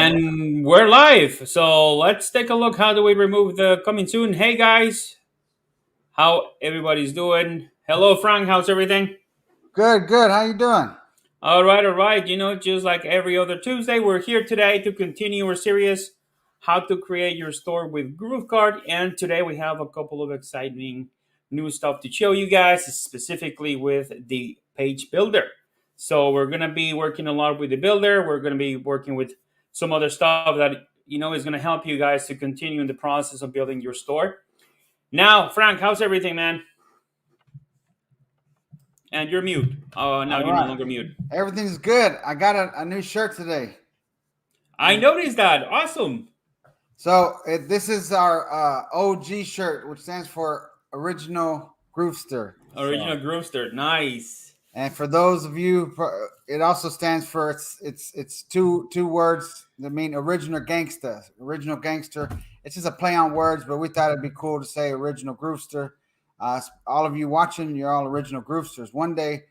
And we're live. So let's take a look. How do we remove the coming soon? Hey guys, how everybody's doing? Hello Frank, how's everything? Good, good. How you doing? All right, all right. Just like every other Tuesday, we're here today to continue our series, How to Create Your Store with GrooveKart. And today we have a couple of exciting new stuff to show you guys, specifically with the page builder. So we're going to be working a lot with the builder. We're going to be working with some other stuff that, is going to help you guys to continue in the process of building your store. Now, Frank, how's everything, man? And you're mute. Now All you're no right. longer mute. Everything's good. I got a new shirt today. I noticed that. Awesome. So this is our OG shirt, which stands for Original Groovester. Original GrooveStart, nice. And for those of you, it also stands for it's two words that mean original gangster. Original gangster. It's just a play on words, but we thought it'd be cool to say Original Groovester. All of you watching, you're all original Groovesters. One day,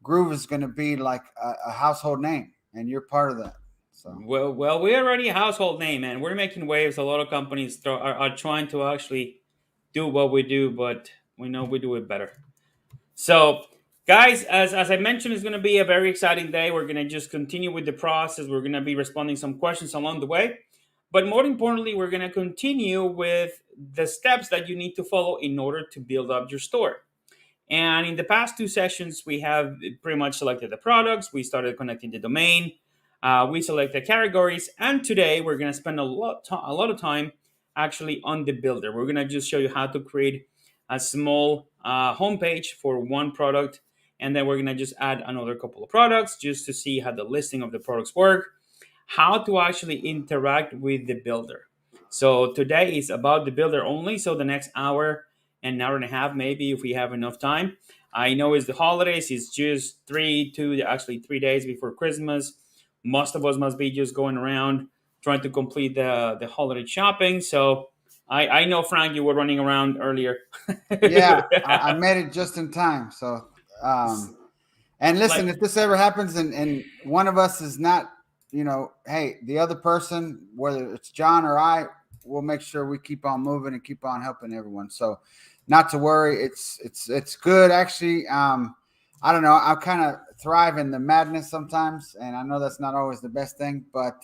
Groove is going to be like a household name, and you're part of that. So Well, we're already a household name, man. We're making waves. A lot of companies are trying to actually do what we do, but we know we do it better. So, guys, as I mentioned, it's going to be a very exciting day. We're going to just continue with the process. We're going to be responding some questions along the way. But more importantly, we're going to continue with the steps that you need to follow in order to build up your store. And in the past two sessions, we have pretty much selected the products. We started connecting the domain. We selected categories. And today, we're going to spend a lot of time actually on the builder. We're going to just show you how to create a small homepage for one product. And then we're going to just add another couple of products just to see how the listing of the products work, how to actually interact with the builder. So today is about the builder only. So the next hour and hour and a half, maybe if we have enough time. I know it's the holidays. It's just 3 days before Christmas. Most of us must be just going around trying to complete the holiday shopping. So I know, Frank, you were running around earlier. yeah, I made it just in time. So and listen, Like- if this ever happens and one of us is not, hey, the other person, whether it's John or I, we'll make sure we keep on moving and keep on helping everyone. So not to worry. It's good. Actually, I don't know. I kind of thrive in the madness sometimes. And I know that's not always the best thing, but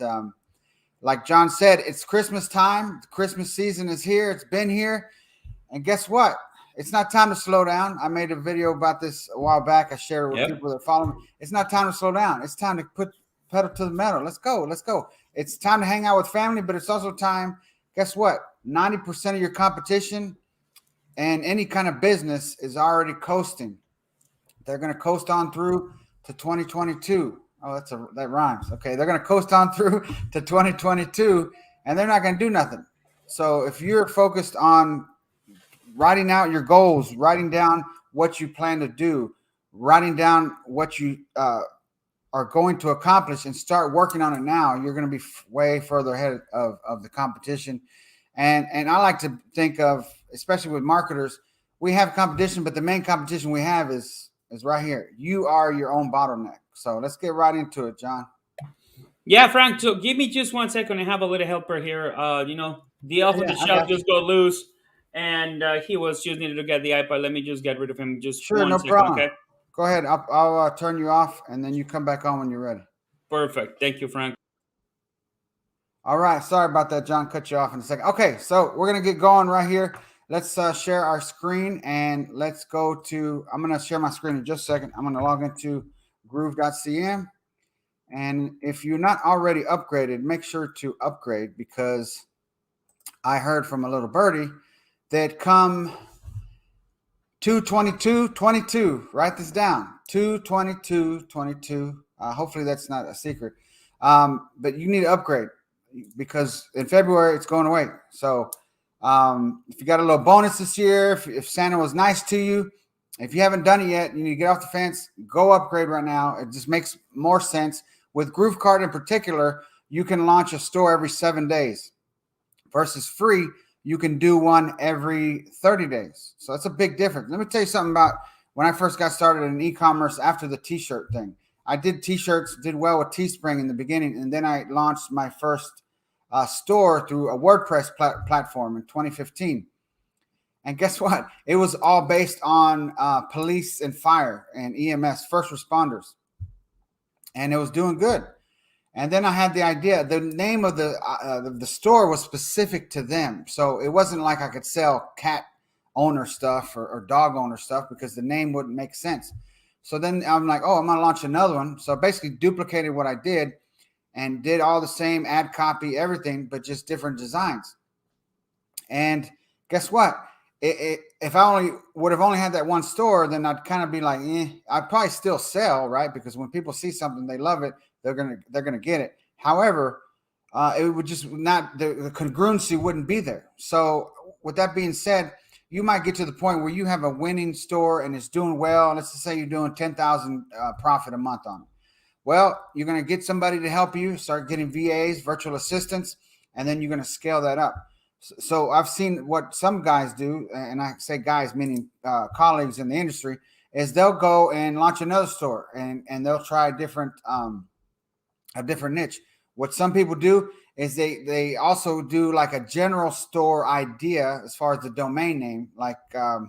like John said, it's Christmas time. The Christmas season is here. It's been here. And guess what? It's not time to slow down. I made a video about this a while back. I shared it with people that follow me. It's not time to slow down. It's time to put pedal to the metal. Let's go. Let's go. It's time to hang out with family, but it's also time. Guess what? 90% of your competition and any kind of business is already coasting. They're going to coast on through to 2022. Oh, that rhymes. Okay, they're going to coast on through to 2022, and they're not going to do nothing. So if you're focused on writing out your goals, writing down what you plan to do, writing down what you are going to accomplish, and start working on it now, you're going to be way further ahead of the competition. And I like to think of, especially with marketers, we have competition, but the main competition we have is right here. You are your own bottleneck. So let's get right into it, John. Yeah, Frank. So give me just 1 second. I have a little helper here. The elf of the shelf just got loose, and he was just needed to get the iPad. Let me just get rid of him. Just sure, no problem. Okay. Go ahead. I'll turn you off, and then you come back on when you're ready. Perfect. Thank you, Frank. All right. Sorry about that, John. Cut you off in a second. Okay, so we're gonna get going right here. Let's share our screen, and let's go to. I'm gonna share my screen in just a second. I'm gonna log into Groove.CM. And if you're not already upgraded, make sure to upgrade, because I heard from a little birdie that come 2/22/22, write this down, 2/22/22. Hopefully that's not a secret. But you need to upgrade, because in February it's going away. So if you got a little bonus this year, if Santa was nice to you, if you haven't done it yet, you need to get off the fence, go upgrade right now. It just makes more sense. With GrooveKart in particular, you can launch a store every 7 days versus free. You can do one every 30 days. So that's a big difference. Let me tell you something about when I first got started in e-commerce after the t-shirt thing. I did t-shirts, did well with Teespring in the beginning, and then I launched my first store through a WordPress platform in 2015. And guess what? It was all based on police and fire and EMS, first responders, and it was doing good. And then I had the idea. The name of the store was specific to them, so it wasn't like I could sell cat owner stuff or dog owner stuff because the name wouldn't make sense. So then I'm like, oh, I'm gonna launch another one. So I basically duplicated what I did and did all the same ad copy, everything, but just different designs. And guess what? If I only would have only had that one store, then I'd kind of be like, I'd probably still sell, right? Because when people see something, they love it, they're gonna get it. However, it would just not the congruency wouldn't be there. So with that being said, you might get to the point where you have a winning store and it's doing well. Let's just say you're doing 10,000 profit a month on it. Well, you're going to get somebody to help you, start getting VAs, virtual assistants, and then you're going to scale that up. So I've seen what some guys do, and I say guys meaning colleagues in the industry, is they'll go and launch another store and they'll try a different niche. What some people do is they also do like a general store idea as far as the domain name. Like a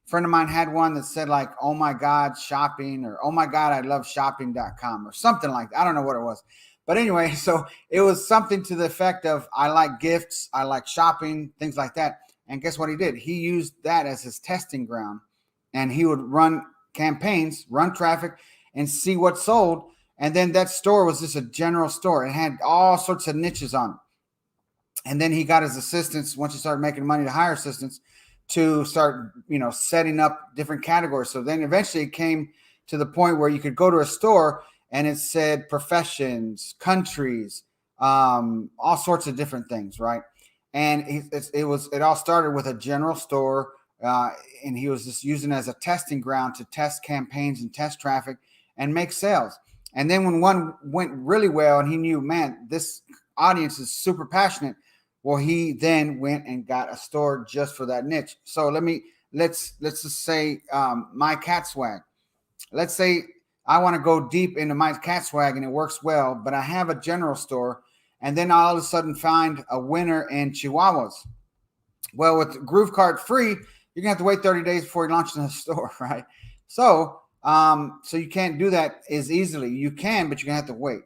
friend of mine had one that said like, oh my God, shopping, or oh my God, I love shopping.com or something like that. I don't know what it was. But anyway, so it was something to the effect of I like gifts, I like shopping, things like that. And guess what he did? He used that as his testing ground, and he would run campaigns, run traffic, and see what sold. And then that store was just a general store. It had all sorts of niches on it. And then he got his assistants, once he started making money, to hire assistants to start, setting up different categories. So then eventually it came to the point where you could go to a store and it said professions, countries, all sorts of different things, right? And it all started with a general store, and he was just using it as a testing ground to test campaigns and test traffic and make sales. And then when one went really well and he knew, man, this audience is super passionate, well, he then went and got a store just for that niche. So let's just say my cat swag. Let's say I want to go deep into my cat swag and it works well, but I have a general store, and then all of a sudden find a winner in Chihuahuas. Well, with GrooveKart free, you're gonna have to wait 30 days before you launch in the store, right? So you can't do that as easily. You can, but you're gonna have to wait.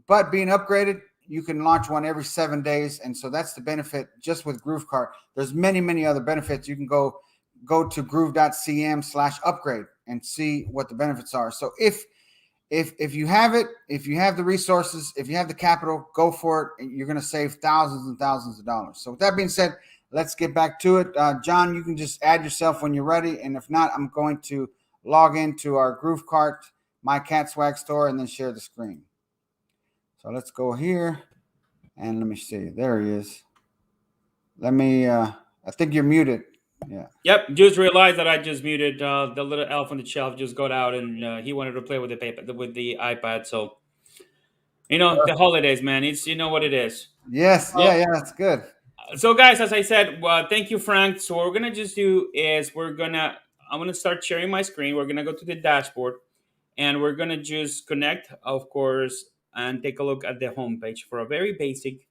But being upgraded, you can launch one every 7 days, and so that's the benefit just with GrooveKart. There's many other benefits. You can go to Groove.CM/upgrade and see what the benefits are. So if you have it, if you have the resources, if you have the capital, go for it. You're going to save thousands and thousands of dollars. So with that being said, let's get back to it. John, you can just add yourself when you're ready, and if not, I'm going to log into our GrooveKart, my cat swag store, and then share the screen. So let's go here, and let me see. There he is. Let me. I think you're muted. Yeah. Yep. Just realized that I just muted the little elf on the shelf. Just got out, and he wanted to play with the paper with the iPad. So the holidays, man. It's what it is. Yes. Well, Yeah. That's good. So guys, as I said, thank you, Frank. So what we're gonna just do is I'm gonna start sharing my screen. We're gonna go to the dashboard, and we're gonna just connect, of course, and take a look at the homepage for a very basic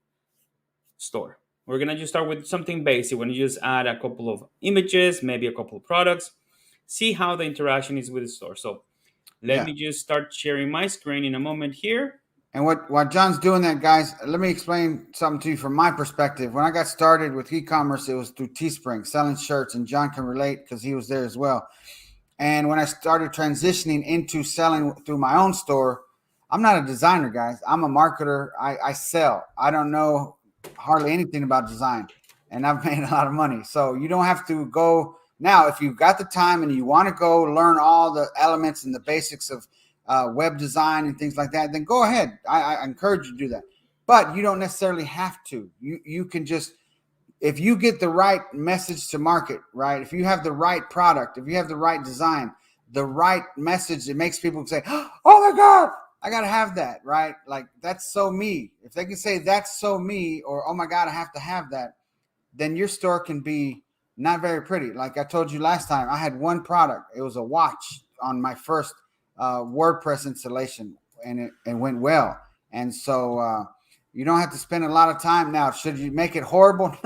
store. We're gonna just start with something basic. We're gonna just add a couple of images, maybe a couple of products, see how the interaction is with the store. So let me just start sharing my screen in a moment here. And while John's doing that, guys, let me explain something to you from my perspective. When I got started with e-commerce, it was through Teespring, selling shirts, and John can relate because he was there as well. And when I started transitioning into selling through my own store, I'm not a designer, guys. I'm a marketer. I sell. I don't know hardly anything about design, and I've made a lot of money. So you don't have to go now. If you've got the time and you want to go learn all the elements and the basics of web design and things like that, then go ahead. I encourage you to do that. But you don't necessarily have to. You can just, if you get the right message to market, right? If you have the right product, if you have the right design, the right message that makes people say, oh my God, I got to have that, right? Like, that's so me. If they can say that's so me, or, oh my God, I have to have that, then your store can be not very pretty. Like I told you last time, I had one product. It was a watch on my first WordPress installation. it went well. And so you don't have to spend a lot of time. Now, should you make it horrible?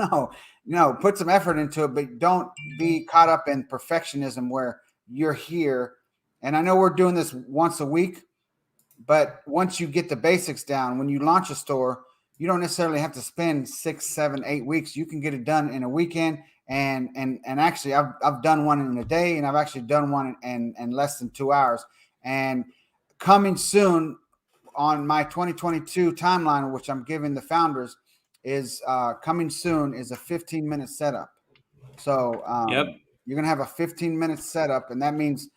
No, put some effort into it, but don't be caught up in perfectionism where you're here. And I know we're doing this once a week, but once you get the basics down, when you launch a store, you don't necessarily have to spend 6, 7, 8 weeks. You can get it done in a weekend. And actually, I've done one in a day, and I've actually done one in less than 2 hours. And coming soon on my 2022 timeline, which I'm giving the founders, is coming soon is a 15-minute setup. So Yep. you're gonna have a 15-minute setup, and that means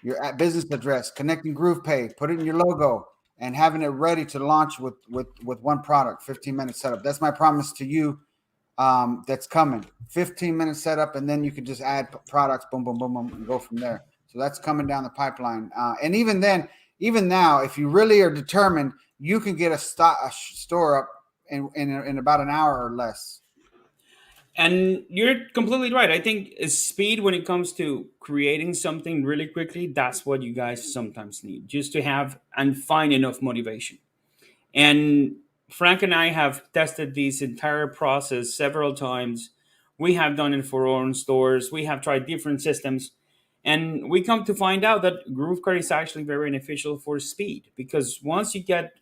your business address, connecting GroovePay, put it in your logo, and having it ready to launch with one product. 15-minute setup. That's my promise to you. That's coming. 15-minute setup, and then you can just add products. Boom, boom, boom, boom, and go from there. So that's coming down the pipeline. And even then, even now, if you really are determined, you can get a store up in about an hour or less. And you're completely right. I think speed when it comes to creating something really quickly, that's what you guys sometimes need, just to have and find enough motivation. And Frank and I have tested this entire process several times. We have done it for our own stores. We have tried different systems. And we come to find out that GrooveKart is actually very beneficial for speed, because once you get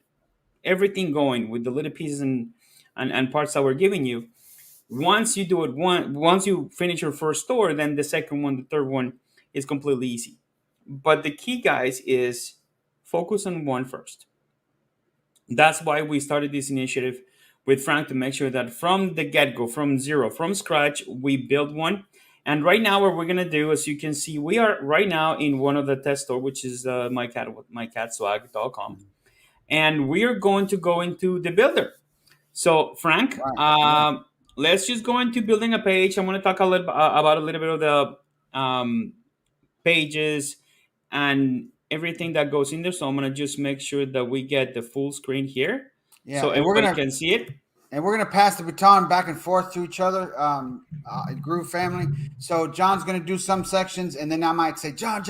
everything going with the little pieces and parts that we're giving you, once you do it once you finish your first store, then the second one, the third one is completely easy. But the key, guys, is focus on one first. That's why we started this initiative with Frank, to make sure that from the get-go, from zero, from scratch, we build one. And right now, what we're gonna do, as you can see, we are right now in one of the test store, which is mycatswag.com, and we are going to go into the builder. So, Frank, Right. let's just go into building a page. I'm going to talk a little about a little bit of the pages and everything that goes in there. So I'm going to just make sure that we get the full screen here, Yeah, so and we're everybody gonna can see it. pass the baton back and forth to each other, Groove family. So John's gonna do some sections, and then I might say, John,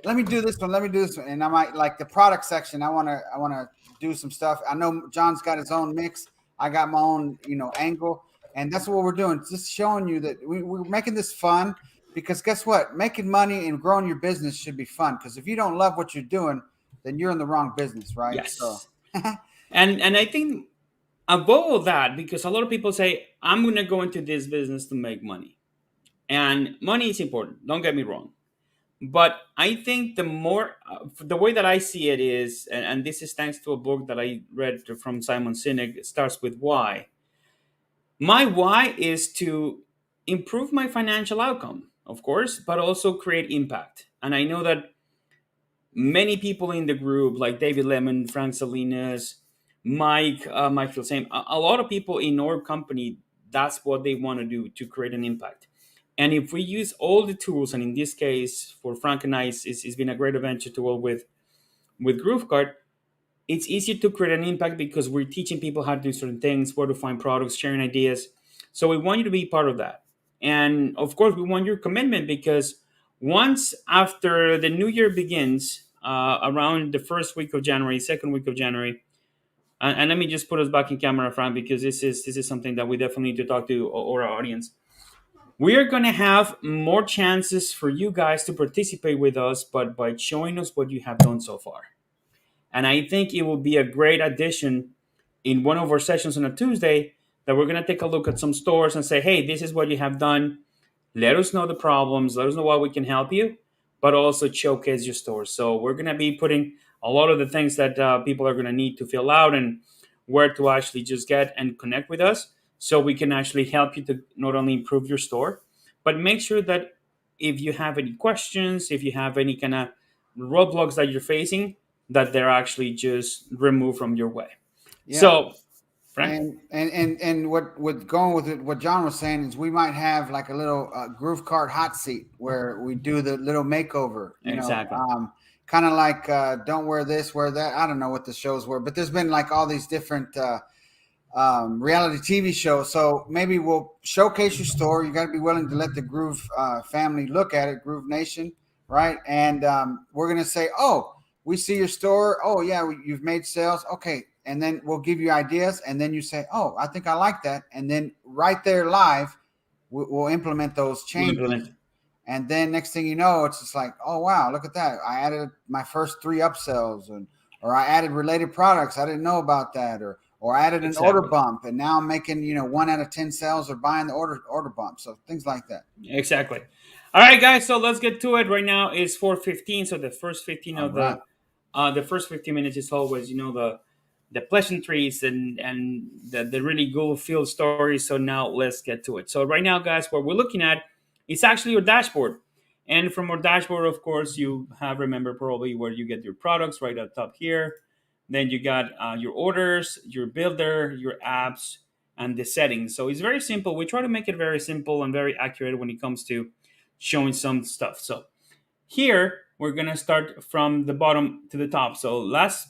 let me do this one, and I might like the product section. I wanna do some stuff. I know John's got his own mix. I got my own, angle, and that's what we're doing. Just showing you that we're making this fun, because guess what? Making money and growing your business should be fun. Because if you don't love what you're doing, then you're in the wrong business, right? So. Yes. And I think above all that, because a lot of people say, I'm going to go into this business to make money. And money is important. Don't get me wrong. But I think the way that I see it is, and this is thanks to a book that I read from Simon Sinek, it starts with why. My why is to improve my financial outcome, of course, but also create impact. And I know that many people in the group, like David Lemon, Frank Salinas, Mike feels same. A lot of people in our company, that's what they want to do, to create an impact. And if we use all the tools, and in this case for Frank and I, it's been a great adventure to work with GrooveKart. It's easier to create an impact because we're teaching people how to do certain things, where to find products, sharing ideas. So we want you to be part of that. And of course, we want your commitment, because once after the new year begins, around the first week of January, second week of January, and let me just put us back in camera, Frank, because this is something that we definitely need to talk to our audience. We are going to have more chances for you guys to participate with us, but by showing us what you have done so far. And I think it will be a great addition in one of our sessions on a Tuesday, that we're going to take a look at some stores and say, hey, this is what you have done. Let us know the problems. Let us know how we can help you, but also showcase your store. So we're going to be putting a lot of the things that people are going to need to fill out, and where to actually just get and connect with us, so we can actually help you to not only improve your store, but make sure that if you have any questions, if you have any kind of roadblocks that you're facing, that they're actually just removed from your way. Yeah. So, Frank? And what going with it, what John was saying is we might have like a little GrooveKart hot seat where we do the little makeover, Exactly. kind of like don't wear this, wear that. I don't know what the shows were, but there's been like all these different reality TV shows. So maybe we'll showcase your store. You got to be willing to let the Groove family look at it, Groove Nation, right? And we're gonna say, oh, we see your store. Oh yeah, you've made sales. Okay, and then we'll give you ideas, and then you say, oh, I think I like that, and then right there live, we'll implement those We'll changes. implement. And then next thing you know, it's just like, oh wow, look at that! I added my first 3 upsells, and or I added related products I didn't know about that, or I added an order Exactly. bump, and now I'm making 1 out of 10 sales are buying the order bump. So things like that. Exactly. All right, guys. So let's get to it. Right now is 4:15. So the first 15 All of right. the first 15 minutes is always, the pleasantries and the really good field stories. So now let's get to it. So right now, guys, what we're looking at is actually your dashboard. And from our dashboard, of course, you have, remember, probably where you get your products right up top here. Then you got your orders, your builder, your apps, and the settings. So it's very simple. We try to make it very simple and very accurate when it comes to showing some stuff. So here we're gonna start from the bottom to the top. So last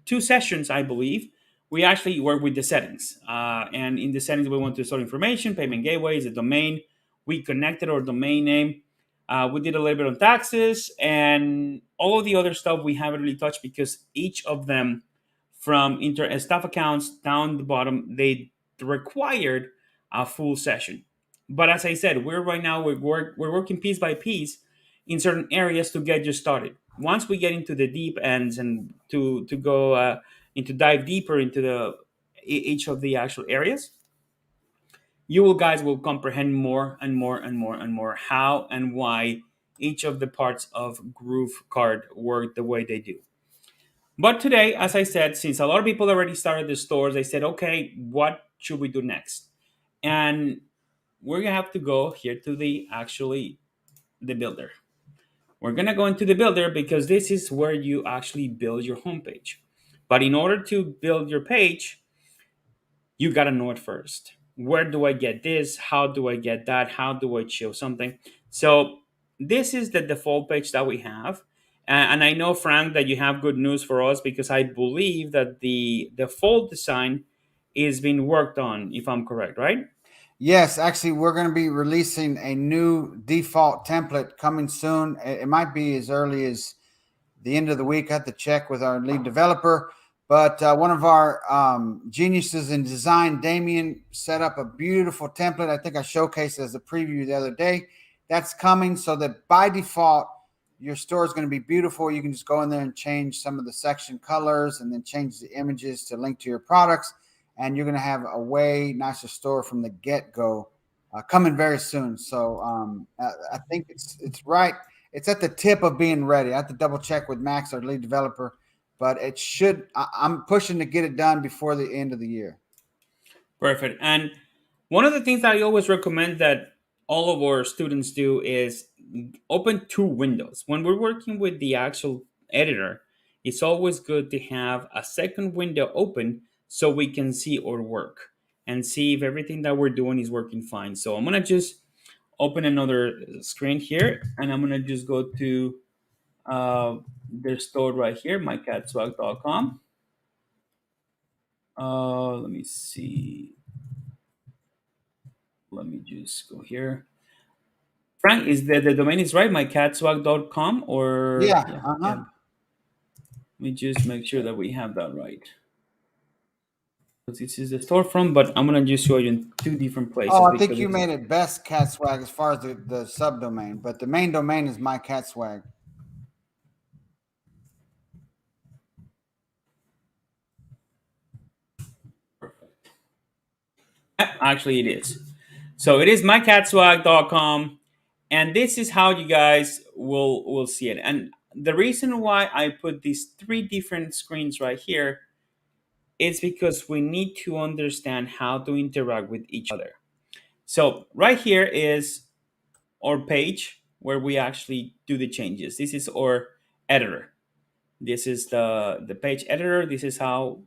2 sessions, I believe, we actually work with the settings. And in the settings, we want to store information, payment gateways, the domain. We connected our domain name. We did a little bit on taxes and all of the other stuff we haven't really touched because each of them, from staff accounts down the bottom, they required a full session. But as I said, we're working piece by piece in certain areas to get you started. Once we get into the deep ends and to go into dive deeper into each of the actual areas, you will guys will comprehend more and more and more and more how and why each of the parts of GrooveKart work the way they do. But today, as I said, since a lot of people already started the stores, I said, okay, what should we do next? And we're gonna have to go here to the builder. We're gonna go into the builder because this is where you actually build your homepage. But in order to build your page, you gotta know it first. Where do I get this? How do I get that? How do I show something? So this is the default page that we have. And I know, Frank, that you have good news for us because I believe that the default design is being worked on, if I'm correct, right? Yes, actually, we're going to be releasing a new default template coming soon. It might be as early as the end of the week. I have to check with our lead developer. But one of our geniuses in design, Damien, set up a beautiful template. I think I showcased it as a preview the other day. That's coming so that by default, your store is going to be beautiful. You can just go in there and change some of the section colors and then change the images to link to your products. And you're going to have a way nicer store from the get-go coming very soon. So I think it's right. It's at the tip of being ready. I have to double check with Max, our lead developer, but it should. I'm pushing to get it done before the end of the year. Perfect. And one of the things that I always recommend that all of our students do is open 2 windows. When we're working with the actual editor, it's always good to have a second window open so we can see our work and see if everything that we're doing is working fine. So I'm going to just open another screen here and I'm going to just go to their store right here, mycatswag.com. Let me see. Let me just go here. Frank, is the domain is right, mycatswag.com, or Yeah. yeah, yeah. Uh-huh. Let me just make sure that we have that right. This is the storefront, but I'm gonna just show you in 2 different Oh, places I because think you it's made it best cat swag as far as the subdomain, but the main domain is my cat swag. actually it is. So it is mycatswag.com, and this is how you guys will see it. And the reason why I put these 3 different screens right here is because we need to understand how to interact with each other. So right here is our page where we actually do the changes. This is our editor. This is the page editor. This is how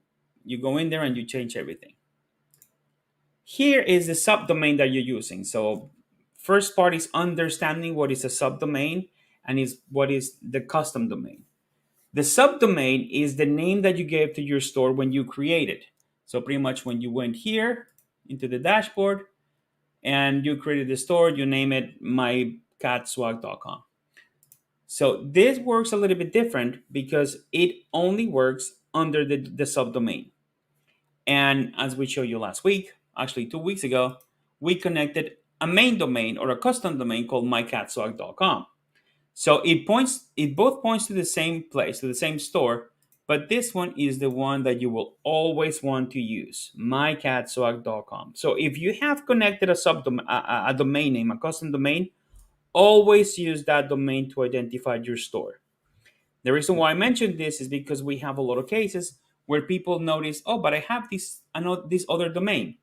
you go in there and you change everything. Here is the subdomain that you're using. So first part is understanding what is a subdomain and is what is the custom domain. The subdomain is the name that you gave to your store when you created. So pretty much when you went here into the dashboard and you created the store, you name it mycatswag.com. So this works a little bit different because it only works under the subdomain. And as we showed you last week, actually 2 weeks ago, we connected a main domain or a custom domain called mycatswag.com. So it both points to the same place, to the same store, but this one is the one that you will always want to use, mycatswag.com. So if you have connected a subdomain, a domain name, a custom domain, always use that domain to identify your store. The reason why I mentioned this is because we have a lot of cases where people notice, oh, but I know this other domain.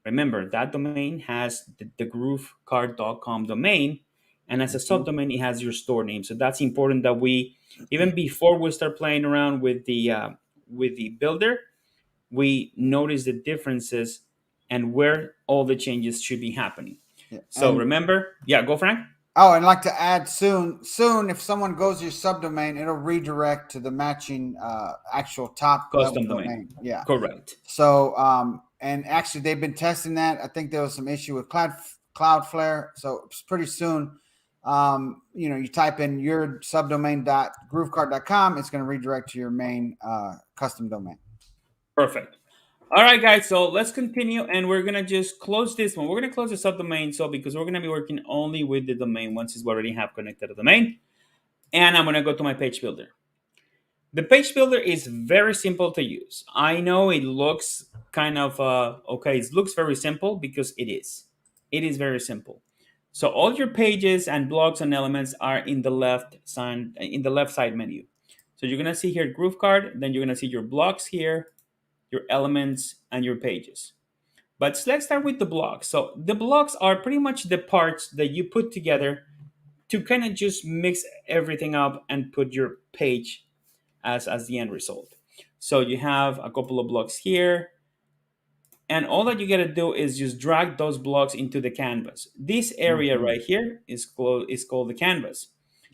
Remember, that domain has the GrooveKart.com domain, and as a Mhm. subdomain, it has your store name. So that's important that we, even before we start playing around with the builder, we notice the differences and where all the changes should be happening. Yeah. So And remember, yeah, go Frank. oh, and I'd like to add soon, if someone goes to your subdomain, it'll redirect to the matching actual top level Custom domain, domain. Yeah. correct. So, and actually, they've been testing that. I think there was some issue with Cloudflare. So, it's pretty soon. You type in your subdomain.groovekart.com, it's going to redirect to your main custom domain. Perfect. All right, guys. So let's continue, and we're gonna just close this one. We're gonna close the subdomain, so because we're gonna be working only with the domain once we already have connected a domain, and I'm gonna go to my page builder. The page builder is very simple to use. I know it looks kind of okay. It looks very simple because it is. It is very simple. So all your pages and blogs and elements are in the left side menu. So you're gonna see here GrooveKart, then you're gonna see your blogs here, your elements, and your pages. But let's start with the blocks. So the blocks are pretty much the parts that you put together to kind of just mix everything up and put your page as the end result. So you have a couple of blocks here, and all that you gotta do is just drag those blocks into the canvas. This area Mhm. right here is called the canvas.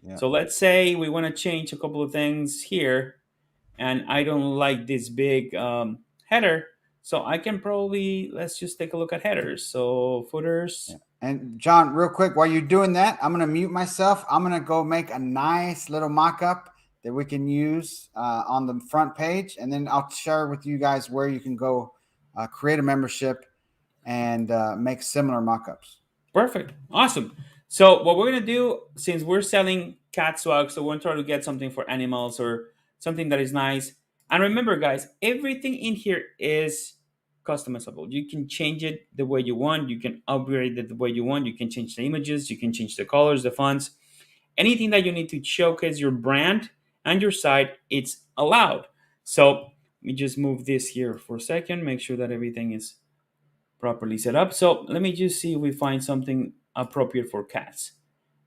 Yeah. So let's say we want to change a couple of things here, and I don't like this big header. So I can probably, let's just take a look at headers. So Yeah. footers, And John, real quick, while you're doing that, I'm going to mute myself. I'm going to go make a nice little mock up that we can use on the front page. And then I'll share with you guys where you can go create a membership and make similar mock ups. perfect, awesome. So what we're gonna do, since we're selling cat swag, so we're gonna try to get something for animals or something that is nice. And remember, guys, everything in here is customizable. You can change it the way you want. You can upgrade it the way you want. You can change the images. You can change the colors, the fonts, anything that you need to showcase your brand and your site, it's allowed. So let me just move this here for a second, make sure that everything is properly set up. So let me just see if we find something appropriate for cats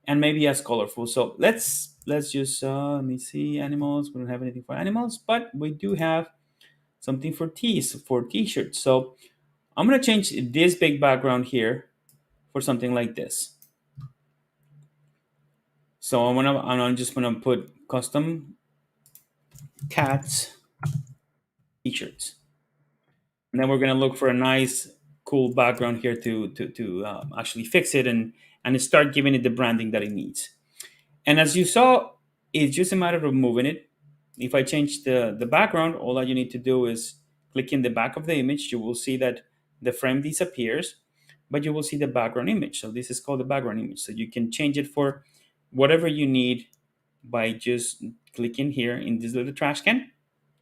and maybe as colorful. So let's just let me see animals. We don't have anything for animals, but we do have something for tees for t-shirts. So I'm gonna change this big background here for something like this. So I'm just gonna put custom cats t-shirts, and then we're gonna look for a nice, cool background here to actually fix it and start giving it the branding that it needs. And as you saw, it's just a matter of moving it. If I change the background, all that you need to do is click in the back of the image. You will see that the frame disappears, but you will see the background image. So this is called the background image. So you can change it for whatever you need by just clicking here in this little trash can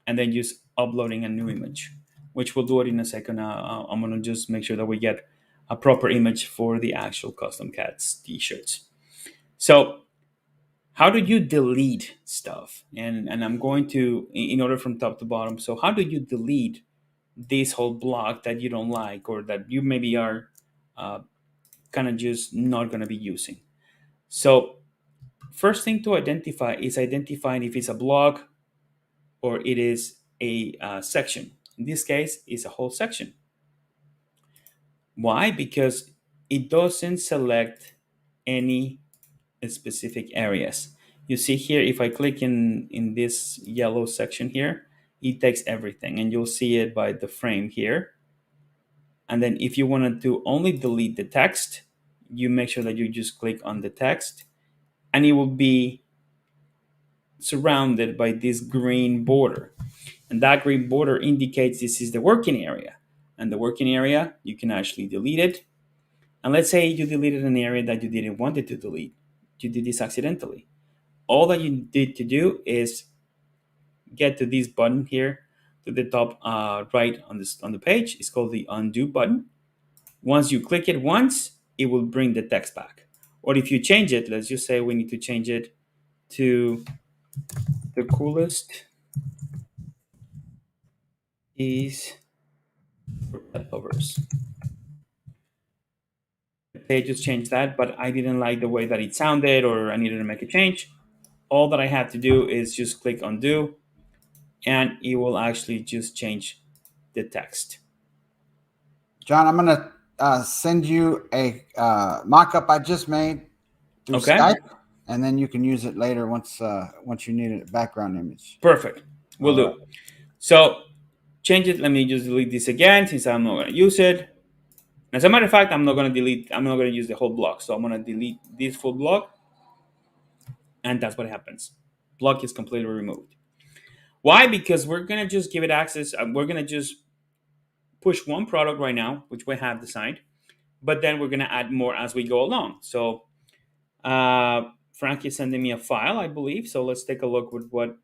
and then just uploading a new image, which we'll do it in a second. I'm gonna just make sure that we get a proper image for the actual custom cats t-shirts. So how do you delete stuff? And I'm going to in order from top to bottom. So how do you delete this whole block that you don't like or that you maybe are uh, kind of just not going to be using? So first thing to identify is identifying if it's a block or it is a section. In this case, it's a whole section. Why? Because it doesn't select any specific areas. You see here, if I click in this yellow section here, it takes everything, and you'll see it by the frame here. And then if you wanted to only delete the text, you make sure that you just click on the text, and it will be surrounded by this green border. And that green border indicates this is the working area. And the working area, you can actually delete it. And let's say you deleted an area that you didn't want it to delete. You did this accidentally. All that you need to do is get to this button here to the top right on the page. It's called the undo button. Once you click it once, it will bring the text back. Or if you change it, let's just say we need to change it to the coolest is for pet lovers. They just changed that, but I didn't like the way that it sounded, or I needed to make a change. All that I had to do is just click undo, and it will actually just change the text. John, I'm gonna send you a mock-up I just made through Okay, Skype, and then you can use it later once you need a background image. perfect. We'll All do. right. So change it. Let me just delete this again since I'm not going to use it. As a matter of fact, I'm not going to delete. I'm not going to use the whole block. So I'm going to delete this full block, and that's what happens. Block is completely removed. Why? Because we're going to just give it access. We're going to just push one product right now, which we have designed, but then we're going to add more as we go along. So Frank is sending me a file, I believe. So let's take a look with what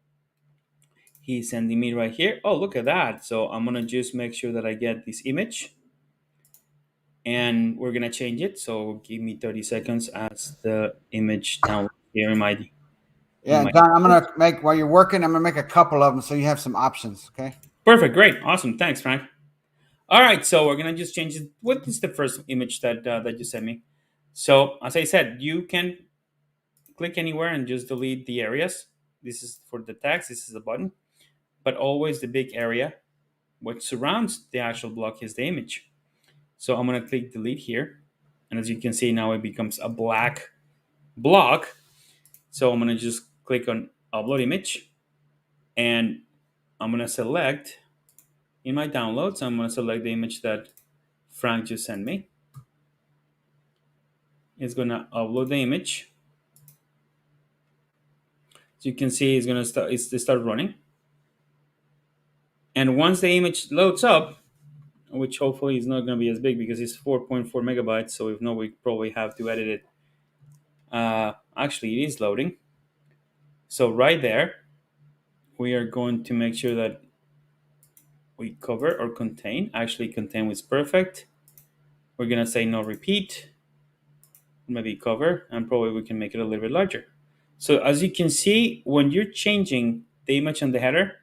he's sending me right here. Oh, look at that. So I'm going to just make sure that I get this image, and we're going to change it. So give me 30 seconds as the image down here in my Yeah, John, I'm gonna make while you're working. I'm gonna make a couple of them so you have some options. Okay. Perfect, great, awesome, thanks, Frank. All right, so we're gonna just change it. What is the first image that you sent me? So as I said, you can click anywhere and just delete the areas. This is for the text. This is the button, but always the big area, what surrounds the actual block, is the image. So I'm gonna click delete here, and as you can see now, it becomes a black block. So I'm gonna just click on upload image, and I'm gonna select in my downloads. I'm gonna select the image that Frank just sent me. It's gonna upload the image. So you can see it's gonna start running. And once the image loads up, which hopefully is not gonna be as big because it's 4.4 megabytes. So if not, we probably have to edit it. Actually, it is loading. So right there, we are going to make sure that we cover or contain. Actually, contain was perfect. We're gonna say no repeat. Maybe cover, and probably we can make it a little bit larger. So as you can see, when you're changing the image on the header,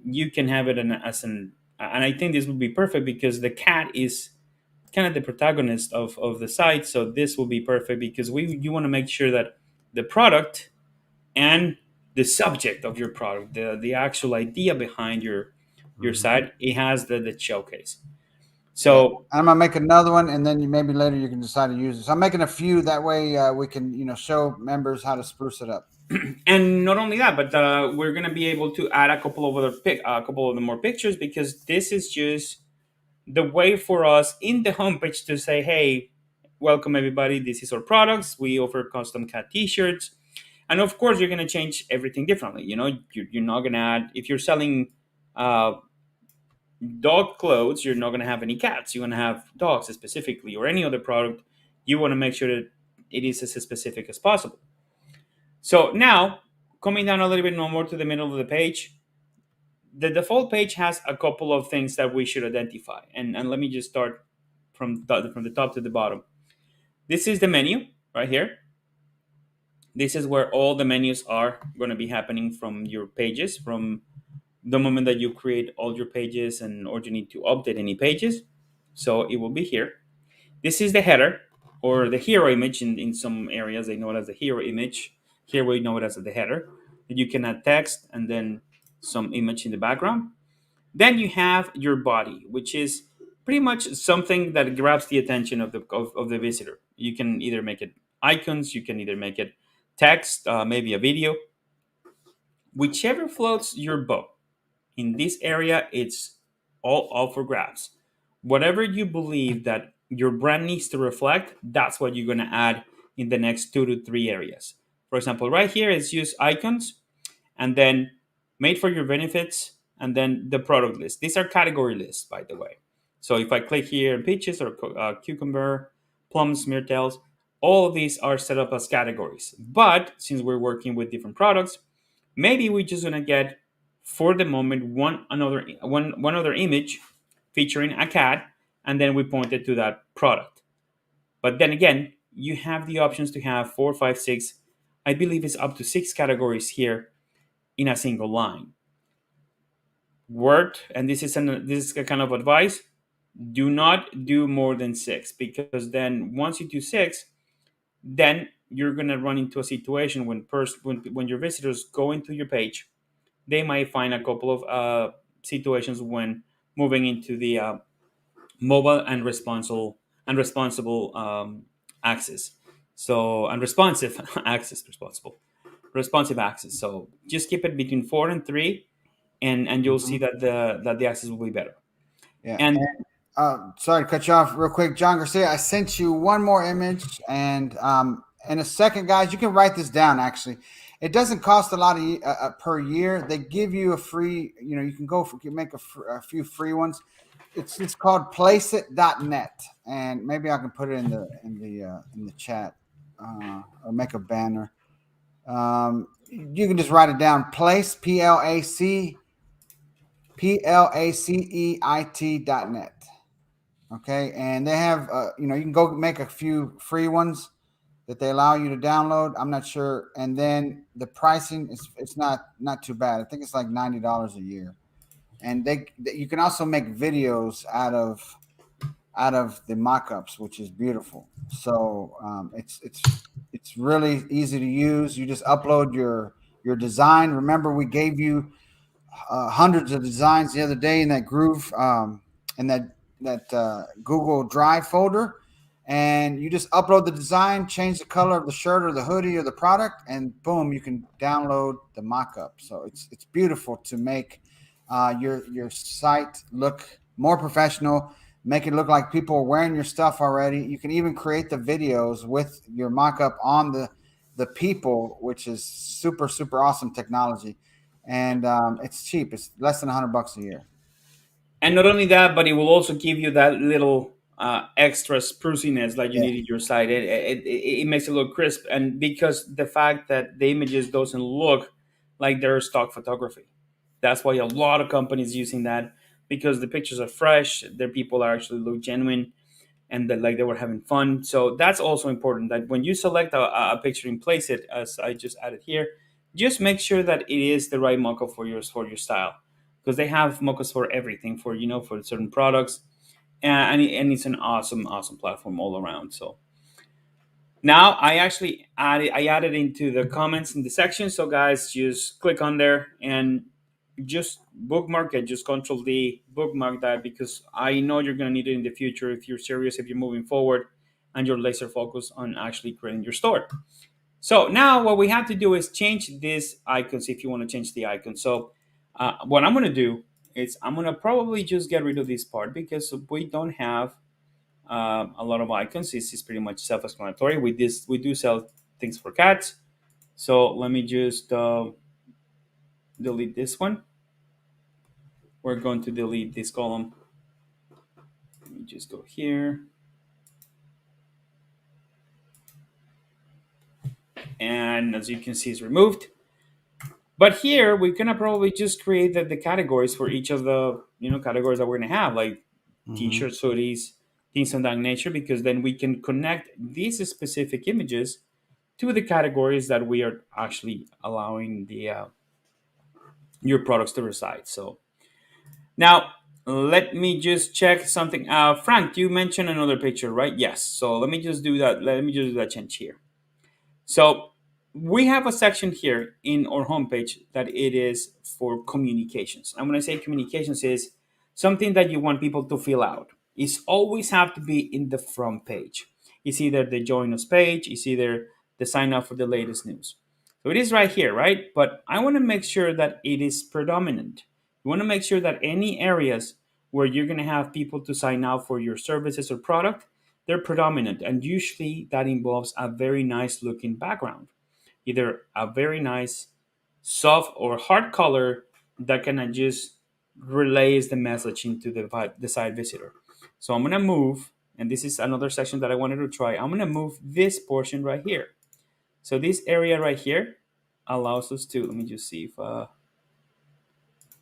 you can have it as an, and I think this would be perfect because the cat is kind of the protagonist of the site. So this will be perfect because you want to make sure that the product and the subject of your product, the actual idea behind your site, it has the showcase. Yeah, So I'm gonna make another one, and then maybe later you can decide to use it. So I'm making a few that way we can show members how to spruce it up. and not only that, but we're gonna be able to add a couple of a couple of the more pictures, because this is just the way for us in the homepage to say, hey, welcome everybody, this is our products, we offer custom cat t-shirts. And of course you're going to change everything differently. You're not going to add, if you're selling uh, dog clothes, you're not going to have any cats, you're going to have dogs specifically, or any other product. You want to make sure that it is as specific as possible. So now, coming down a little bit more to the middle of the page, the default page has a couple of things that we should identify. And let me just start from the top to the bottom. This is the menu right here. This is where all the menus are going to be happening from your pages, from the moment that you create all your pages and or you need to update any pages. So it will be here. This is the header, or the hero image. In some areas they know it as the hero image. Here we know it as the header. You can add text and then some image in the background. Then you have your body, which is pretty much something that grabs the attention of the visitor. You can either make it icons, you can either make it text, maybe a video, whichever floats your boat. In this area, it's all for grabs. Whatever you believe that your brand needs to reflect, that's what you're going to add in the next 2 to 3 areas. For example, right here is use icons. and then made for your benefits, and then the product list. These are category lists, by the way. So if I click here, peaches or cucumber, plums, myrtles, all of these are set up as categories. But since we're working with different products, maybe we're just gonna get, for the moment, one other image featuring a cat, and then we point it to that product. But then again, you have the options to have four, five, six. I believe it's up to six categories here in a single line. Word, and this is a kind of advice: do not do more than six, because then once you do six, then you're gonna run into a situation when your visitors go into your page, they might find a couple of situations when moving into the mobile and responsible access. So and responsive access, responsive access. So just keep it between 4 and 3, and you'll see Mhm. that the access will be better. Yeah. And And sorry to cut you off real quick, John Garcia. I sent you one more image, and in a second, guys, you can write this down. Actually, it doesn't cost a lot per year. They give you a free. You can go for make a few free ones. It's called placeit.net, and maybe I can put it in the chat, or make a banner. You can just write it down. Place placeit.net. Okay, and they have you can go make a few free ones that they allow you to download. I'm not sure, and then the pricing is it's not too bad. I think it's like $90 a year, and you can also make videos out of the mock-ups, which is beautiful. So it's really easy to use. You just upload your design. Remember, we gave you hundreds of designs the other day in that in that Google Drive folder, and you just upload the design, change the color of the shirt or the hoodie or the product, and boom, you can download the mock-up. So it's beautiful to make your site look more professional. Make it look like people are wearing your stuff already. You can even create the videos with your mock-up on the people, which is super super awesome technology, and it's cheap. It's less than $100 a year. not only that, but it will also give you that little extra spruciness that you Yeah. need in your site. It makes it look crisp, and because the fact that the images doesn't look like they're stock photography, that's why a lot of companies using that, because the pictures are fresh, their people are actually look genuine, and that like they were having fun. So that's also important, that when you select a picture and place it, as I just added here, just make sure that it is the right mock-up for your style, because they have mock-ups for everything, for for certain products, and it's an awesome platform all around. So now I added into the comments in the section. So guys, just click on there and just bookmark it. Just Control D, bookmark that, because I know you're gonna need it in the future if you're serious, if you're moving forward, and you're laser focused on actually creating your store. So now what we have to do is change these icons if you want to change the icon. So what I'm gonna do is I'm gonna probably just get rid of this part, because we don't have a lot of icons. This is pretty much self-explanatory. We do sell things for cats. So let me just delete this one. We're going to delete this column. Let me just go here. And as you can see, it's removed. But here we're gonna probably just create the categories for each of the categories that we're gonna have, like Mm-hmm. t-shirts, hoodies, things of that nature, because then we can connect these specific images to the categories that we are actually allowing the your products to reside. So now let me just check something. Frank, you mentioned another picture, right? Yes. So let me just do that. Let me just do that change here. So we have a section here in our homepage that it is for communications. And when I say communications, is something that you want people to fill out. It's always have to be in the front page. It's either the join us page, it's either the sign up for the latest news. So it is right here, right? But I want to make sure that it is predominant. You want to make sure that any areas where you're going to have people to sign up for your services or product, they're predominant, and usually that involves a very nice looking background, either a very nice soft or hard color that can just relays the message into the site visitor. So I'm gonna move, and this is another section that I wanted to try. I'm gonna move this portion right here. So this area right here allows us to, let me just see if,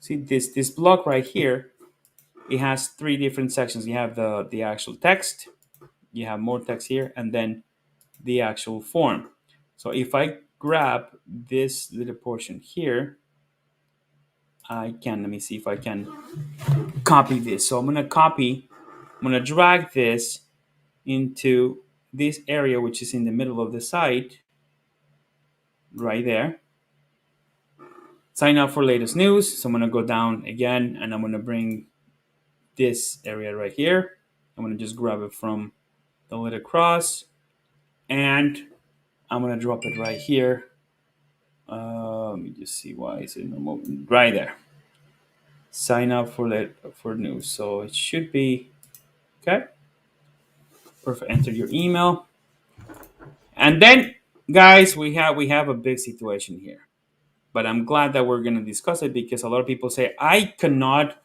see this block right here, it has three different sections. You have the actual text, you have more text here, and then the actual form. So if I grab this little portion here, I can, let me see if I can copy this. So I'm gonna drag this into this area, which is in the middle of the site, right there. Sign up for latest news. So I'm gonna go down again, and I'm gonna bring this area right here. I'm gonna just grab it from the little cross, and I'm gonna drop it right here. Let me just see why is it not moving. Right there. Sign up for news. So it should be okay. Perfect. Enter your email, and then, guys, we have a big situation here. But I'm glad that we're gonna discuss it because a lot of people say I cannot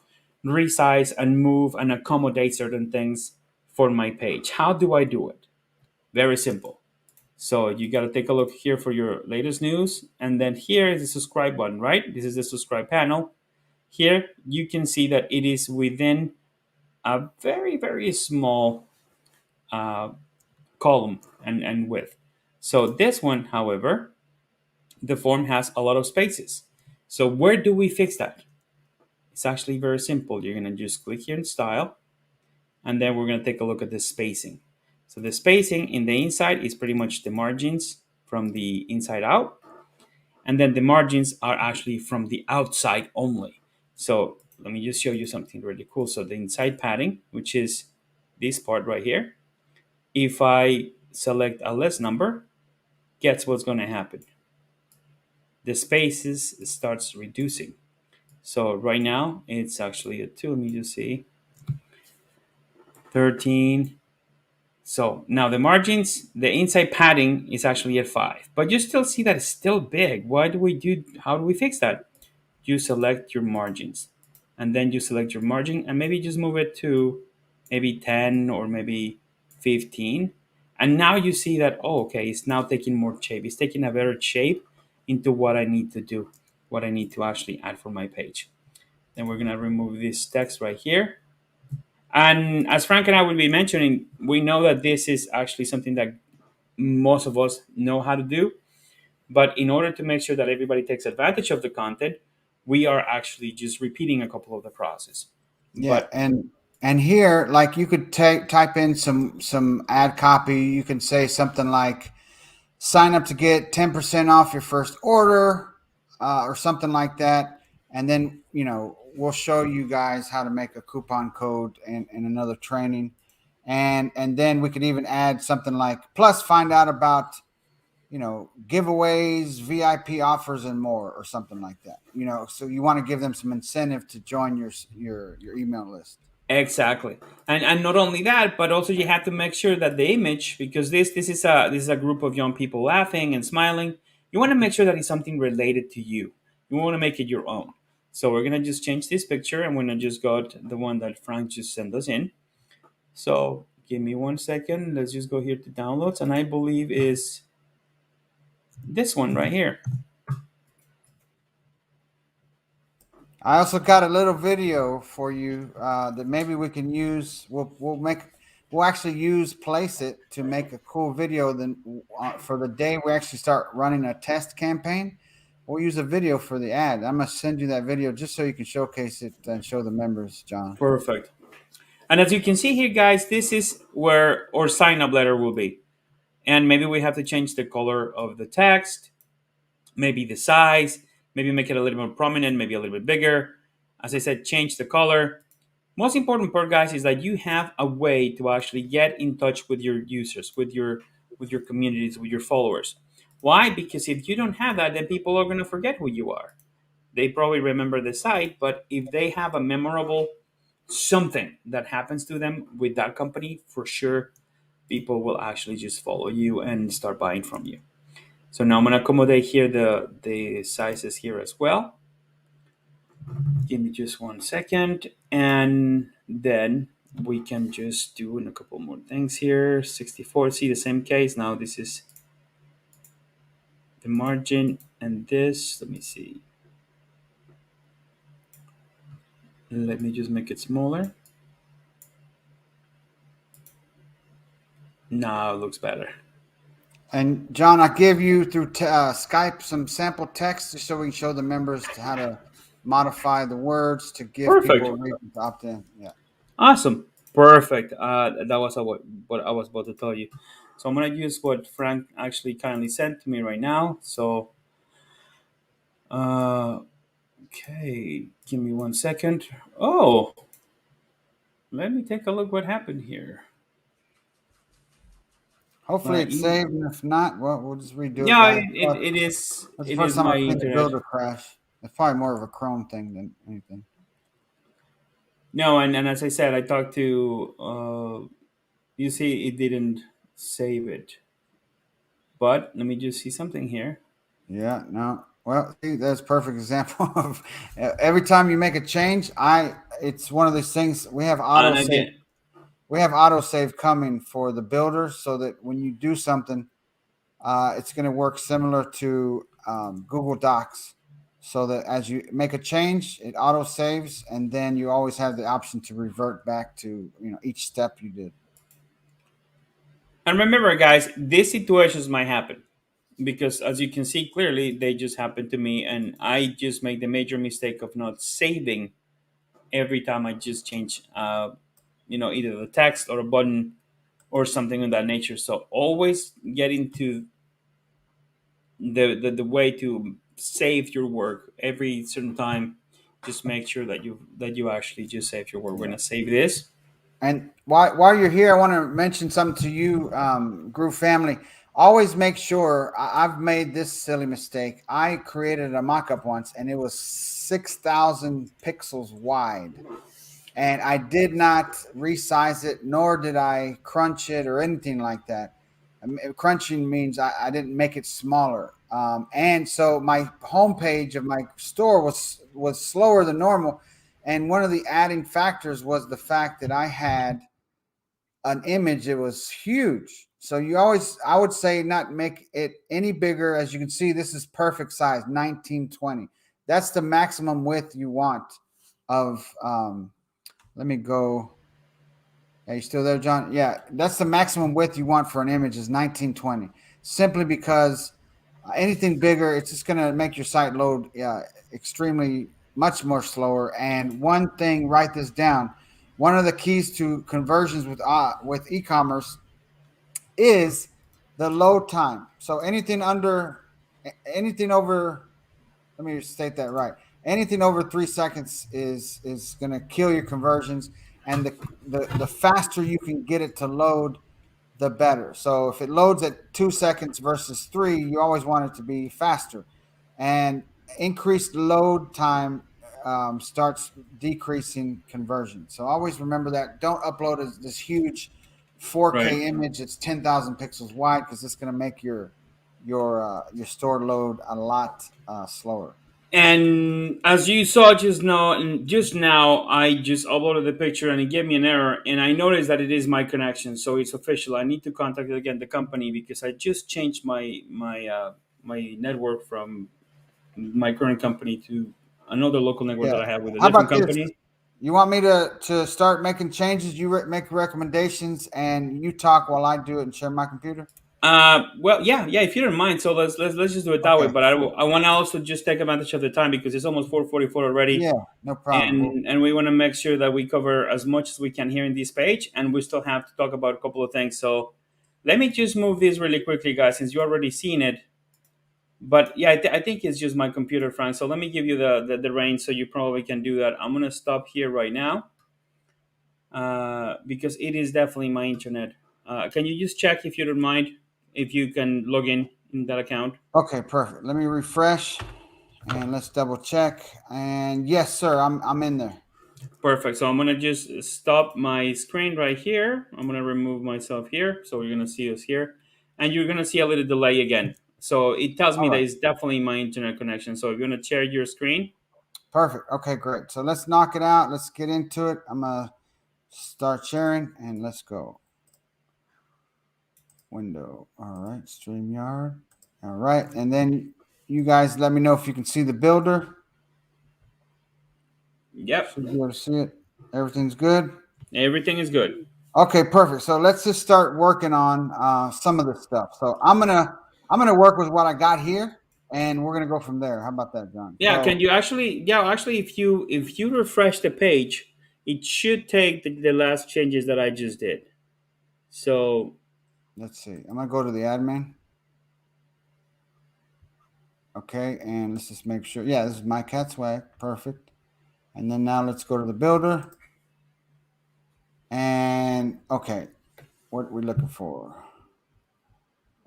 resize and move and accommodate certain things for my page. How do I do it? Very simple. So you got to take a look here for your latest news, and then here is the subscribe button, right? This is the subscribe panel. Here you can see that it is within a very, very small uh, column and width. So this one, however, the form has a lot of spaces. So where do we fix that? It's actually very simple. You're going to just click here in style, and then we're going to take a look at the spacing. So the spacing in the inside is pretty much the margins from the inside out, and then the margins are actually from the outside only. So let me just show you something really cool. So the inside padding, which is this part right here, if I select a less number, guess what's going to happen? The spaces starts reducing. So right now it's actually a 2. Let me just see. 13. So now the margins, the inside padding is actually at 5. But you still see that it's still big. How do we fix that? You select your margins. And then you select your margin and maybe just move it to maybe 10 or maybe 15. And now you see that, oh, okay, it's now taking more shape. It's taking a better shape into what I need to do, what I need to actually add for my page. Then we're gonna remove this text right here. And as Frank and I will be mentioning, we know that this is actually something that most of us know how to do. But in order to make sure that everybody takes advantage of the content, we are actually just repeating a couple of the process. Yeah, But and here, like you could type in some ad copy. You can say something like, "Sign up to get 10% off your first order," or something like that. And then we'll show you guys how to make a coupon code in another training, and then we could even add something like, "Plus, find out about giveaways, VIP offers, and more," or something like that. So you want to give them some incentive to join your email list. exactly, and not only that, but also you have to make sure that the image, because this is a group of young people laughing and smiling. You want to make sure that it's something related to you. You want to make it your own. So we're gonna just change this picture, and we're gonna just got the one that Frank just sent us in. So give me 1 second. Let's just go here to downloads, and I believe is this one right here. I also got a little video for you that maybe we can use. We'll actually place it to make a cool video. Then for the day we actually start running a test campaign, we'll use a video for the ad. I'm gonna send you that video just so you can showcase it and show the members, John. Perfect. And as you can see here, guys, this is where our sign up letter will be. And maybe we have to change the color of the text, maybe the size, maybe make it a little more prominent, maybe a little bit bigger. As I said, change the color. Most important part, guys, is that you have a way to actually get in touch with your users, with your communities, with your followers. Why? Because if you don't have that, then people are going to forget who you are. They probably remember the site, but if they have a memorable something that happens to them with that company, for sure, people will actually just follow you and start buying from you. So now I'm gonna accommodate here the sizes here as well. Give me just 1 second, and then we can just do a couple more things here. 64. See the same case. Now this is the margin, and this. Let me see. Let me just make it smaller. Now it looks better. And John, I give you through Skype some sample text just so we can show the members how to modify the words to give people Perfect. a reason to opt in. Yeah. Awesome. Perfect. That was what I was about to tell you. So I'm gonna use what Frank actually kindly sent to me right now. So, uh, okay, give me 1 second. Oh, let me take a look what happened here. Hopefully My it's email. saved, and if not, well, we'll just redo it, Yeah, guys. it is. That's the It first is time my I've seen a internet. builder crash. It's probably more of a Chrome thing than anything. No, and as I said, I talked to. You see, it didn't save it. But let me just see something here. Yeah, no. Well, see, that's a perfect example of every time you make a change, it's one of these things we have And autosave. again, We have autosave coming for the builder so that when you do something, it's going to work similar to Google Docs. So that as you make a change, it auto saves, and then you always have the option to revert back to each step you did. and remember, guys, these situations might happen because, as you can see clearly, they just happened to me, and I just make the major mistake of not saving every time I just change, either the text or a button or something of that nature. So always get into the way to save your work every certain time. Just make sure that you actually just save your work. We're Yeah. gonna save this. And while you're here, I want to mention something to you, Groove family. Always make sure I've made this silly mistake. I created a mockup once, and it was 6,000 pixels wide, and I did not resize it, nor did I crunch it or anything like that. Crunching means I didn't make it smaller, and so my homepage of my store was slower than normal. And one of the adding factors was the fact that I had an image that was huge. So I would say, not make it any bigger. As you can see, this is perfect size, 1920. That's the maximum width you want of. Let me go. Are you still there, John? Yeah, that's the maximum width you want for an image is 1920. Simply because anything bigger, it's just going to make your site load extremely much more slower. And one thing, write this down. One of the keys to conversions with e-commerce is the load time. So anything over, let me state that right. Anything over 3 seconds is going to kill your conversions, and the faster you can get it to load, the better. So if it loads at 2 seconds versus three, you always want it to be faster, and increased load time starts decreasing conversion. So always remember that. Don't upload this huge Right. 4K image. It's 10,000 pixels wide because it's going to make your store load a lot slower. And as you saw just now, I just uploaded the picture and it gave me an error. And I noticed that it is my connection, so it's official. I need to contact again the company because I just changed my network from my current company to another local network Yeah. that I have with a How different about this? company. You want me to start making changes? You make recommendations, and you talk while I do it and share my computer. Well, yeah, if you don't mind. So let's just do it that way. Okay. But I want to also just take advantage of the time because it's almost 4:44 already, Yeah. No problem. and we want to make sure that we cover as much as we can here in this page, and we still have to talk about a couple of things. So let me just move this really quickly, guys, since you already seen it. But yeah, I think it's just my computer, Frank. So let me give you the range so you probably can do that. I'm gonna stop here right now because it is definitely my internet. Can you just check if you don't mind if you can log in that account? Okay. Perfect. Let me refresh and let's double check. And yes, sir. I'm in there. Perfect. So I'm gonna just stop my screen right here. I'm gonna remove myself here, so you're gonna see us here, and you're gonna see a little delay again. So it tells me All that right. it's definitely my internet connection. So if you want to share your screen. Perfect. Okay, great. So let's knock it out. Let's get into it. I'm going to start sharing and let's go. Window. All right. StreamYard. All right. And then you guys let me know if you can see the builder. Yep. Should be able to see it. Everything's good. Everything is good. Okay, perfect. So let's just start working on some of the stuff. So I'm gonna work with what I got here, and we're gonna go from there. How about that, John? Yeah, can So you actually, yeah, actually if you refresh the page, it should take the last changes that I just did. So let's see. I'm gonna go to the admin. Okay, and let's just make sure. Yeah, this is my cat swag. Perfect. And then now let's go to the builder. And okay, what we're looking for?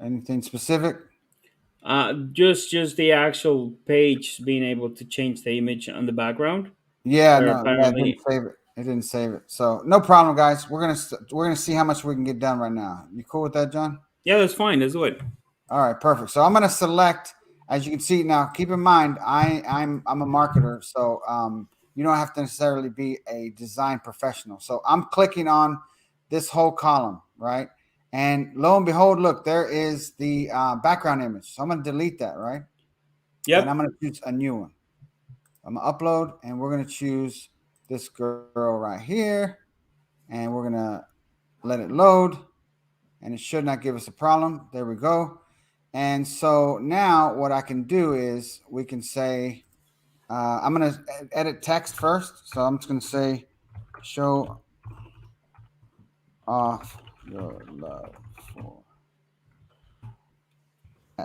Anything specific? just the actual page being able to change the image on the background, Yeah, where no, yeah, it didn't apparently, save it. It didn't save it. So no problem, guys. We're gonna see how much we can get done right now. You cool with that, John? yeah, that's fine. That's what. All right, perfect. So I'm going to select, as you can see now. Keep in mind, I'm a marketer, so you don't have to necessarily be a design professional. So I'm clicking on this whole column, right? And lo and behold, look, there is the background image. So I'm going to delete that, right? And I'm Yep. going to choose a new one. I'm going to upload, and we're going to choose this girl right here, and we're going to let it load, and it should not give us a problem. There we go. And so now what I can do is we can say, I'm going to edit text first. So I'm just going to say, show off your love for.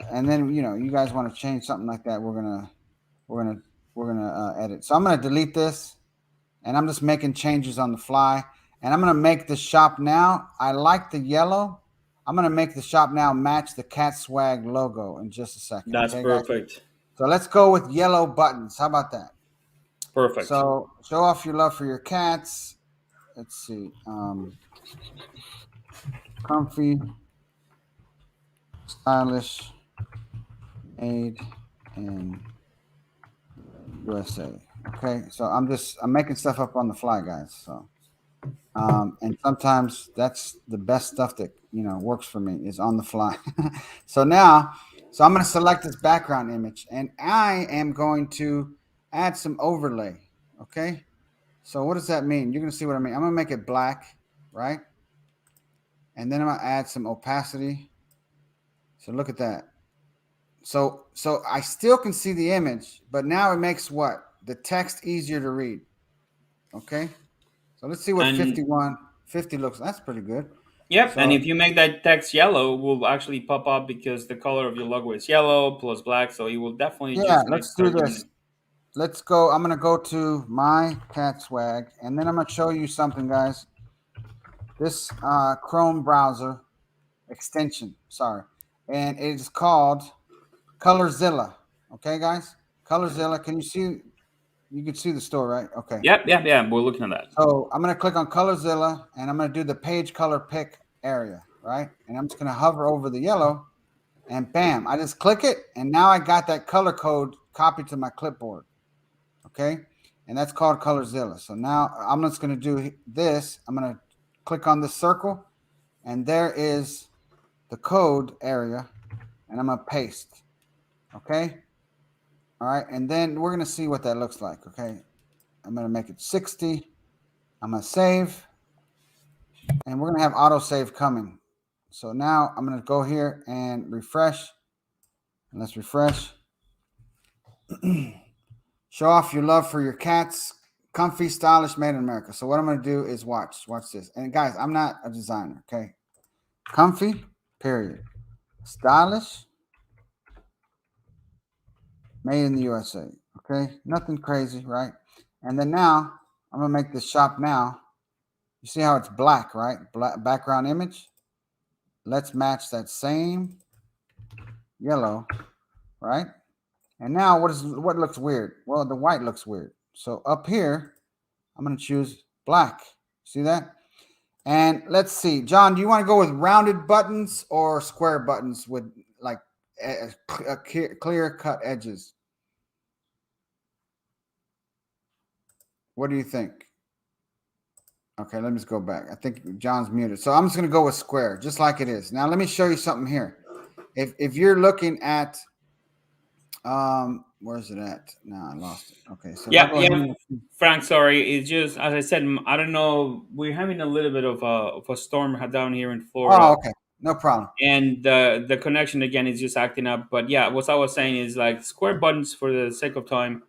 And then, you guys want to change something like that. We're going to edit. So I'm going to delete this and I'm just making changes on the fly. And I'm going to make the shop now. I like the yellow. I'm going to make the shop now match the Cat Swag logo in just a second. That's Okay, guys? perfect. So let's go with yellow buttons. How about that? Perfect. So show off your love for your cats. Let's see. Comfy, stylish, made in USA. Okay, so I'm making stuff up on the fly, guys. So and sometimes that's the best stuff that works for me is on the fly. So I'm going to select this background image, and I am going to add some overlay. Okay, so what does that mean? You're going to see what I mean. I'm going to make it black, right? And then I'm going to add some opacity. So look at that. So I still can see the image, but now it makes what? The text easier to read. Okay. So let's see what And 50 looks. That's pretty good. yep, and So if you make that text yellow, it will actually pop up because the color of your logo is yellow plus black, so it will definitely yeah, just like let's do start giving this. it. Let's go. I'm going to go to my cat swag, and then I'm going to show you something, guys. This Chrome browser extension, sorry, and it is called Colorzilla. Okay, guys, Colorzilla. Can you see? You can see the store, right? Okay. Yep, yep, yeah. We're looking at that. So I'm going to click on Colorzilla, and I'm going to do the page color pick area, right? And I'm just going to hover over the yellow, and bam, I just click it, and now I got that color code copied to my clipboard. Okay, and that's called Colorzilla. So now I'm just going to do this. I'm going to click on this circle, and there is the code area, and I'm going to paste. Okay. All right. And then we're going to see what that looks like. Okay. I'm going to make it 60. I'm going to save, and we're going to have autosave coming. So now I'm going to go here and refresh, and let's refresh. Show off your love for your cats. Comfy, stylish, made in America. So what I'm going to do is watch this. And guys, I'm not a designer. Okay. Comfy, period. Stylish, made in the USA. Okay. Nothing crazy, right? And then now I'm going to make this shop now. You see how it's black, right? Black background image. Let's match that same yellow, right? And now what looks weird? Well, the white looks weird. So up here, I'm going to choose black. See that? And let's see, John, do you want to go with rounded buttons or square buttons with like clear cut edges. What do you think? Okay, let me just go back. I think John's muted. So I'm just going to go with square, just like it is. Now, let me show you something here. If you're looking at, where's it at? No, I lost it. Okay, so if I Yeah, go yeah, ahead, Frank. Sorry, it's just as I said. I don't know. We're having a little bit of a storm down here in oh, Florida, okay, no problem. and the connection again is just acting up. But yeah, what I was saying is like square buttons for the sake of time.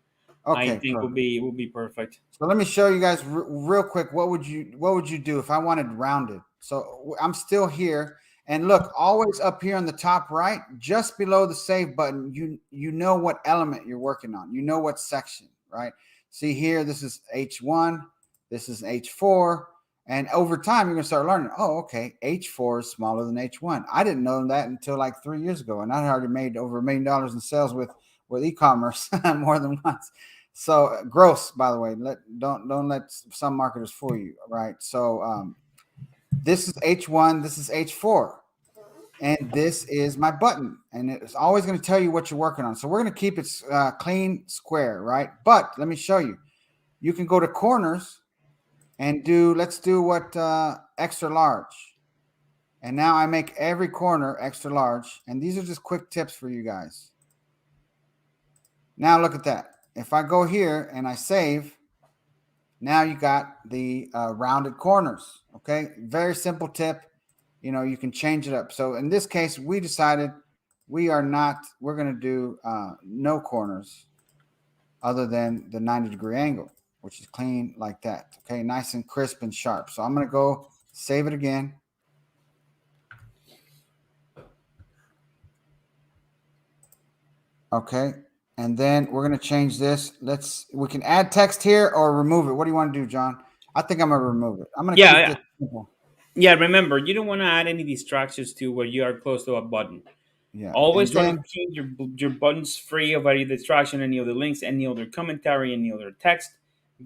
I Okay, think perfect. will be perfect. So let me show you guys real quick. What would you do if I wanted rounded? So I'm still here, and look, always up here on the top right, just below the save button, you know what element you're working on. You know what section, right? See here, this is H1, this is H4, and over time you're gonna start learning. Oh, okay, H4 is smaller than H1. I didn't know that until like 3 years ago, and I already made over $1 million in sales with e-commerce more than once. So gross, by the way, don't let some marketers fool you, right? So this is H1, this is H4, and this is my button, and it's always going to tell you what you're working on. So we're going to keep it clean, square, right? But let me show you. You can go to corners and let's do what extra large. And now I make every corner extra large, and these are just quick tips for you guys. Now look at that. If I go here and I save, now you got the rounded corners. Okay, very simple tip. You can change it up. So in this case, we decided we're going to do no corners other than the 90-degree angle, which is clean like that. Okay, nice and crisp and sharp. So I'm going to go save it again. Okay, and then we're going to change this. We can add text here or remove it. What do you want to do, John? I think I'm going to remove it. I'm going to Yeah, keep yeah, this simple. yeah. Remember, you don't want to add any distractions to where you are close to a button. Yeah, Always and try to then keep your buttons free of any distraction, any other links, any other commentary, any other text.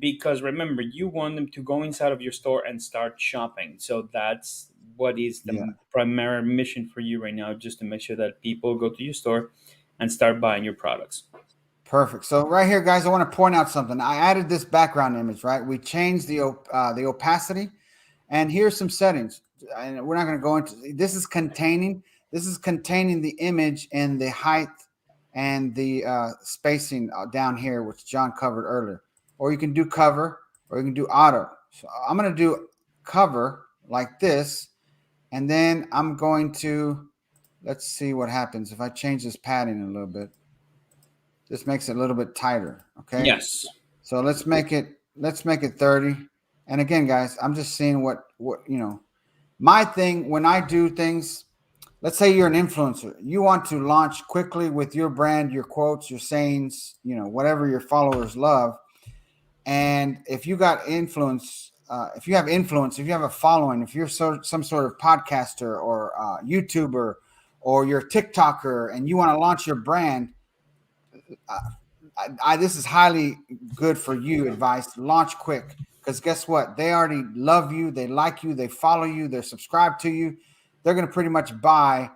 Because remember, you want them to go inside of your store and start shopping. So that's what is yeah. the primary mission for you right now, just to make sure that people go to your store and start buying your products. Perfect. So right here, guys, I want to point out something. I added this background image, right? We changed the opacity, and here's some settings. And we're not going to go into this. Is containing. This is containing the image and the height and the spacing down here, which John covered earlier. Or you can do cover, or you can do auto. So I'm going to do cover like this, and then I'm going to let's see what happens if I change this padding a little bit. This makes it a little bit tighter. Okay. Yes. So let's make it 30. And again, guys, I'm just seeing what my thing when I do things, let's say you're an influencer. You want to launch quickly with your brand, your quotes, your sayings, whatever your followers love. And if you got influence, if you have influence, if you have a following, if you're some sort of podcaster or YouTuber or you're a TikToker and you want to launch your brand, this is highly good for you advice. Launch quick, because guess what? They already love you. They like you. They follow you. They're subscribed to you. They're going to pretty much buy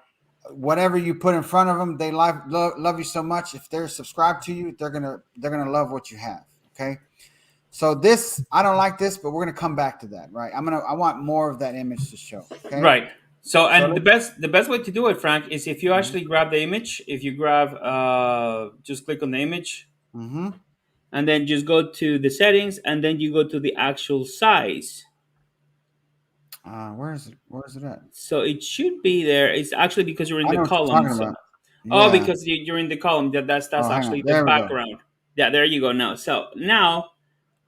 whatever you put in front of them. They love you so much. If they're subscribed to you, they're gonna love what you have. Okay. So this, I don't like this, but we're gonna come back to that, right? I want more of that image to show. Okay. Right. So, So and the best way to do it, Frank, is if you actually grab the image. If you grab, just click on the image, mm-hmm. and then just go to the settings, and then you go to the actual size. Where is it? Where is it at? So it should be there. It's actually because you're in I the know what you're column. talking So, about. oh, Yeah. because you're in the column. That's Oh, hang on. actually the There we go. background. Yeah, there you go. Now, so now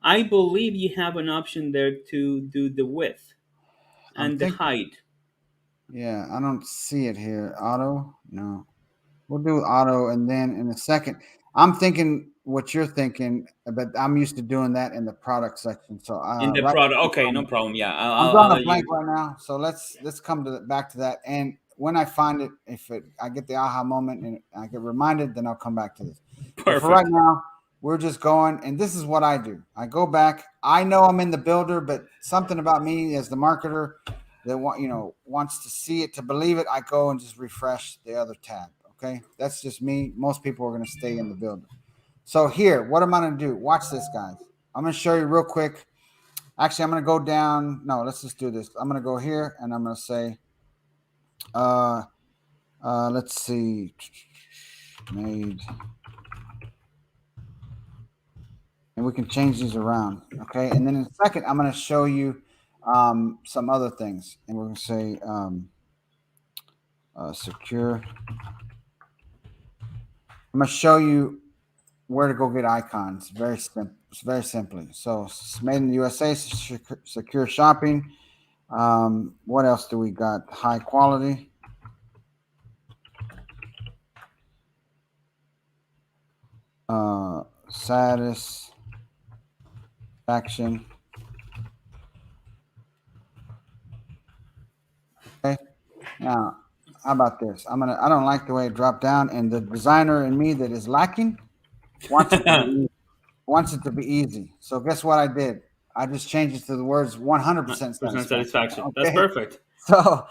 I believe you have an option there to do the width I'm and the thinking. height. Yeah, I don't see it here. Auto? No. We'll do auto, and then in a second, I'm thinking what you're thinking, but I'm used to doing that in the product section. So In the right, product. Okay, no problem. Yeah, I'm I'll drawing a let blank you. right now. So let's come back to that. And when I find it, I get the aha moment and I get reminded, then I'll come back to this. But for right Perfect. now, we're just going, and this is what I do. I go back. I know I'm in the builder, but something about me as the marketer that wants to see it to believe it. I go and just refresh the other tab. Okay, that's just me. Most people are going to stay in the building. So here, what am I going to do? Watch this, guys. I'm going to show you real quick. Actually, I'm going to go down. No, let's just do this. I'm going to go here and I'm going to say, uh, let's see, made, and we can change these around. Okay, and then in a second, I'm going to show you some other things, and we're going to say secure. I'm going to show you where to go get icons. Very simple. Very simply. So it's made in the USA. Secure shopping. What else do we got? High quality. Satisfaction. Okay. Now, how about this? I don't like the way it dropped down, and the designer in me that is lacking wants it to be wants it to be easy. So guess what I did? I just changed it to the words 100% Percent satisfaction. satisfaction. That's Okay. perfect. So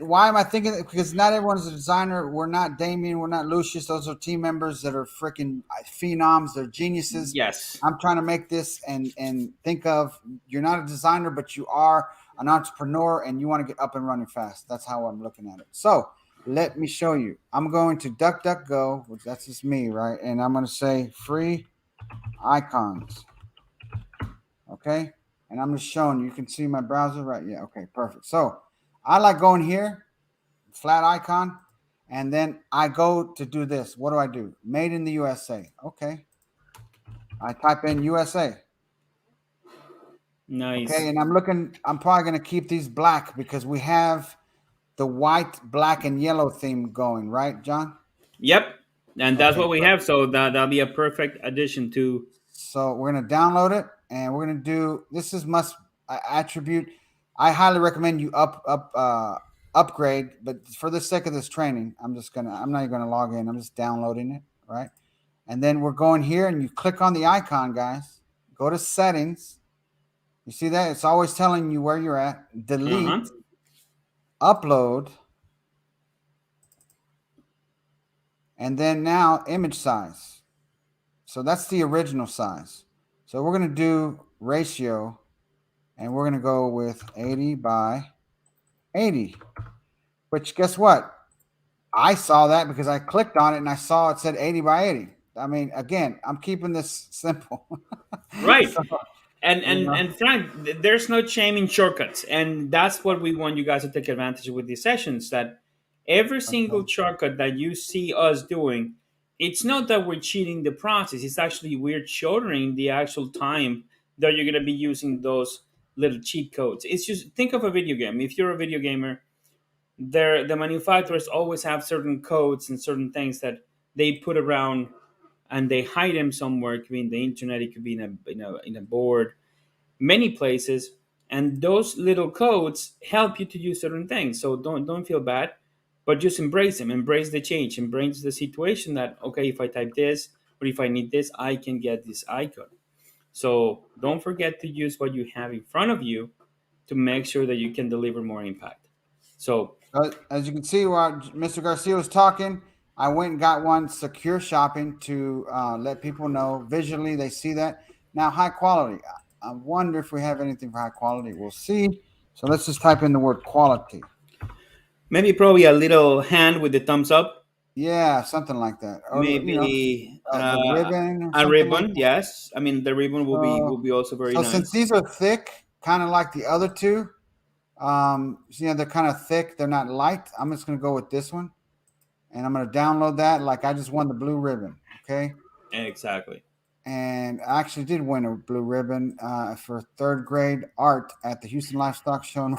why am I thinking that? Because not everyone's a designer. We're not Damien. We're not Lucius. Those are team members that are freaking phenoms. They're geniuses. Yes. I'm trying to make this and think of, you're not a designer, but you are an entrepreneur and you want to get up and running fast. That's how I'm looking at it. So let me show you. I'm going to DuckDuckGo, which that's just me, right? And I'm going to say free icons. Okay. And I'm just showing you. You can see my browser, right? Yeah. Okay. Perfect. So I like going here, flat icon, and then I go to do this. What do I do? Made in the USA. Okay. I type in USA. Nice. Okay. And I'm looking, I'm probably going to keep these black because we have the white, black, and yellow theme going, right, John? Yep. And that's Okay. what we have. So that'll be a perfect addition to. So we're going to download it and we're going to do, this is must attribute. I highly recommend you upgrade, but for the sake of this training, I'm not even going to log in. I'm just downloading it, right? And then we're going here and you click on the icon, guys. Go to settings. You see that? It's always telling you where you're at. Uh-huh. Delete, upload, and then now image size. So that's the original size. So we're going to do ratio, and we're going to go with 80 by 80, which guess what? I saw that because I clicked on it and I saw it said 80 by 80. I mean, again, I'm keeping this simple. Right. So, And you and know, and Frank, there's no shame in shortcuts, and that's what we want you guys to take advantage of with these sessions. That every okay. single shortcut that you see us doing, it's not that we're cheating the process. It's actually we're shortening the actual time that you're gonna be using those little cheat codes. It's just think of a video game. If you're a video gamer, the manufacturers always have certain codes and certain things that they put around and they hide them somewhere. It could be in the internet. It could be in a board, many places, and those little codes help you to do certain things. So don't feel bad, but just embrace them, embrace the change, embrace the situation that okay, if I type this or if I need this, I can get this icon. So don't forget to use what you have in front of you to make sure that you can deliver more impact. So As you can see, while Mr. Garcia was talking, I went and got one secure shopping to let people know visually they see that. Now, high quality. I wonder if we have anything for high quality. We'll see. So let's just type in the word quality. maybe probably a little hand with the thumbs up, Yeah, something like that. Or, maybe the ribbon or a something like ribbon. that. Yes, I mean the ribbon will be also very So since nice. these are thick, kind of like the other two, they're kind of thick. They're not light. I'm just going to go with this one. And I'm going to download that like I just won the blue ribbon. Okay. Exactly. And I actually did win a blue ribbon for third grade art at the Houston Livestock Show.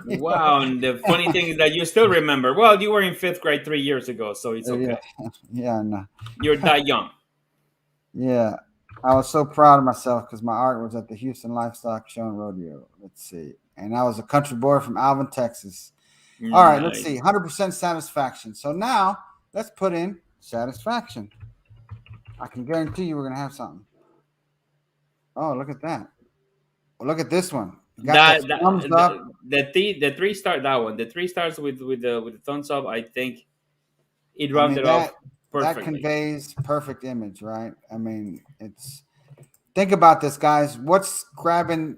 Wow, and the funny thing is that you still remember. Well, you were in fifth grade 3 years ago, so it's Yeah, okay. yeah, no. You're that young. Yeah, I was so proud of myself because my art was at the Houston Livestock Show and Rodeo. Let's see, and I was a country boy from Alvin, Texas. All right, let's see, Nice. 100% satisfaction. So now let's put in satisfaction. I can guarantee you we're gonna have something. Oh, look at that! Well, look at this one. Got the That that thumbs up. the 3 star, that one, the 3 stars with the thumbs up. I think It I mean, rounded off that perfectly. conveys perfect image, right? I mean, it's think about this, guys. What's grabbing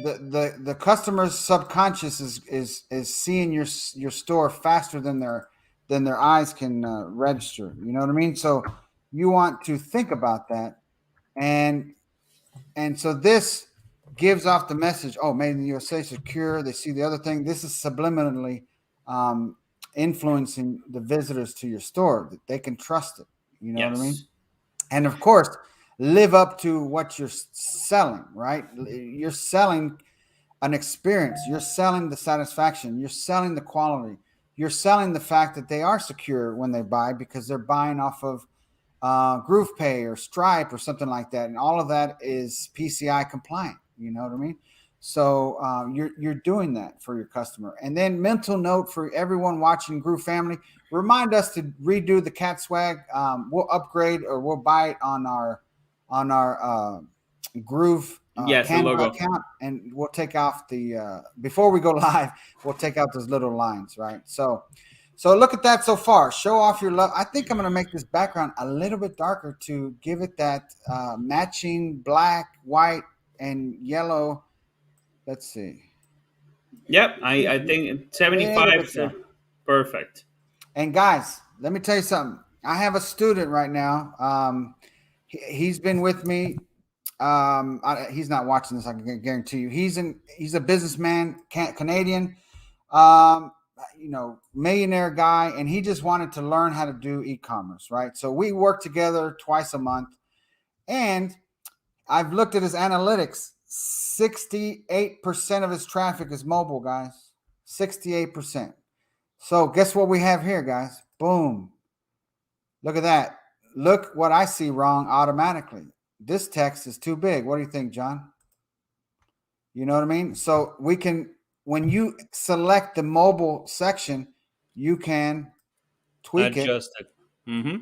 the customer's subconscious is seeing your store faster than their eyes can register. You know what I mean? So you want to think about that, and so this gives off the message, oh, made in the USA, secure. They see the other thing. This is subliminally um, influencing the visitors to your store that they can trust it. You know what I mean? Yes. And of course, live up to what you're selling, right? You're selling an experience. You're selling the satisfaction. You're selling the quality. You're selling the fact that they are secure when they buy because they're buying off of GroovePay or Stripe or something like that, and all of that is PCI compliant. You know what I mean? So you're doing that for your customer. And then mental note for everyone watching Groove Family: remind us to redo the cat swag. We'll upgrade or we'll buy it on our Groove Yes, the Canva logo. account, and we'll take off the before we go live. We'll take out those little lines, right? So look at that so far. Show off your love. I think I'm going to make this background a little bit darker to give it that matching black, white, and yellow. Let's see. Yep, A I think little 75 bit is darker. perfect. And guys, let me tell you something. I have a student right now. He's been with me. He's not watching this. I can guarantee you. He's a businessman, Canadian. Um, millionaire guy, and he just wanted to learn how to do e-commerce, right? So we work together twice a month, and I've looked at his analytics. 68% of his traffic is mobile, guys. 68%. So guess what we have here, guys? Boom. Look at that. Look what I see wrong automatically. This text is too big. What do you think, John? You know what I mean? So we can, when you select the mobile section, you can tweak it. Adjusted. Mm-hmm.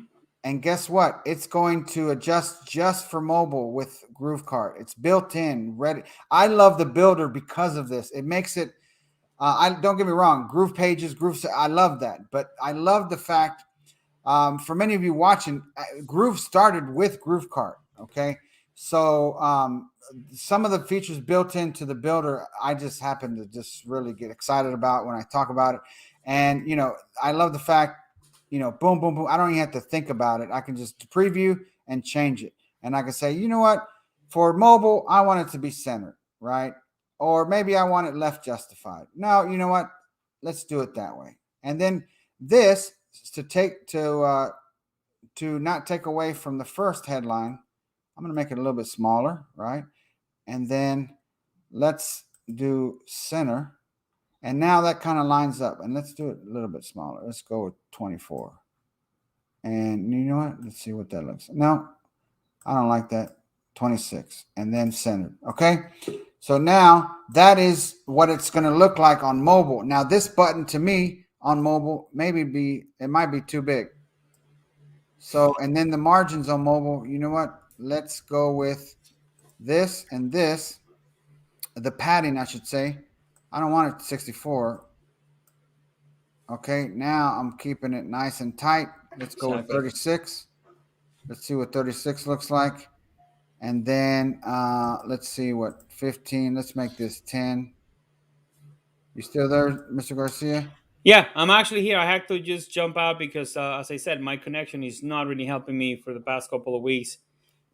And guess what? It's going to adjust just for mobile with GrooveKart. It's built in, ready. I love the builder because of this. It makes it. I don't get me wrong. Groove Pages, Groove. I love that, but I love the fact. For many of you watching, Groove started with GrooveKart. Okay, so some of the features built into the builder, I just happen to just really get excited about when I talk about it. And I love the fact, boom, boom, boom. I don't even have to think about it. I can just preview and change it, and I can say, you know what, for mobile, I want it to be centered, right? Or maybe I want it left justified. No, you know what? Let's do it that way. And then this to not take away from the first headline, I'm going to make it a little bit smaller, right? And then let's do center. And now that kind of lines up. And let's do it a little bit smaller. Let's go with 24. And you know what? Let's see what that looks like. No, I don't like that. 26. And then centered. Okay. So now that is what it's going to look like on mobile. Now, this button to me on mobile it might be too big. So, and then the margins on mobile, you know what? Let's go with this and this. The padding, I should say. I don't want it 64. Okay, now I'm keeping it nice and tight. Let's go with Exactly. 36. Let's see what 36 looks like. And then let's see what 15. Let's make this 10. You still there, Mr. Garcia? Yeah, I'm actually here. I had to just jump out because, as I said, my connection is not really helping me for the past couple of weeks,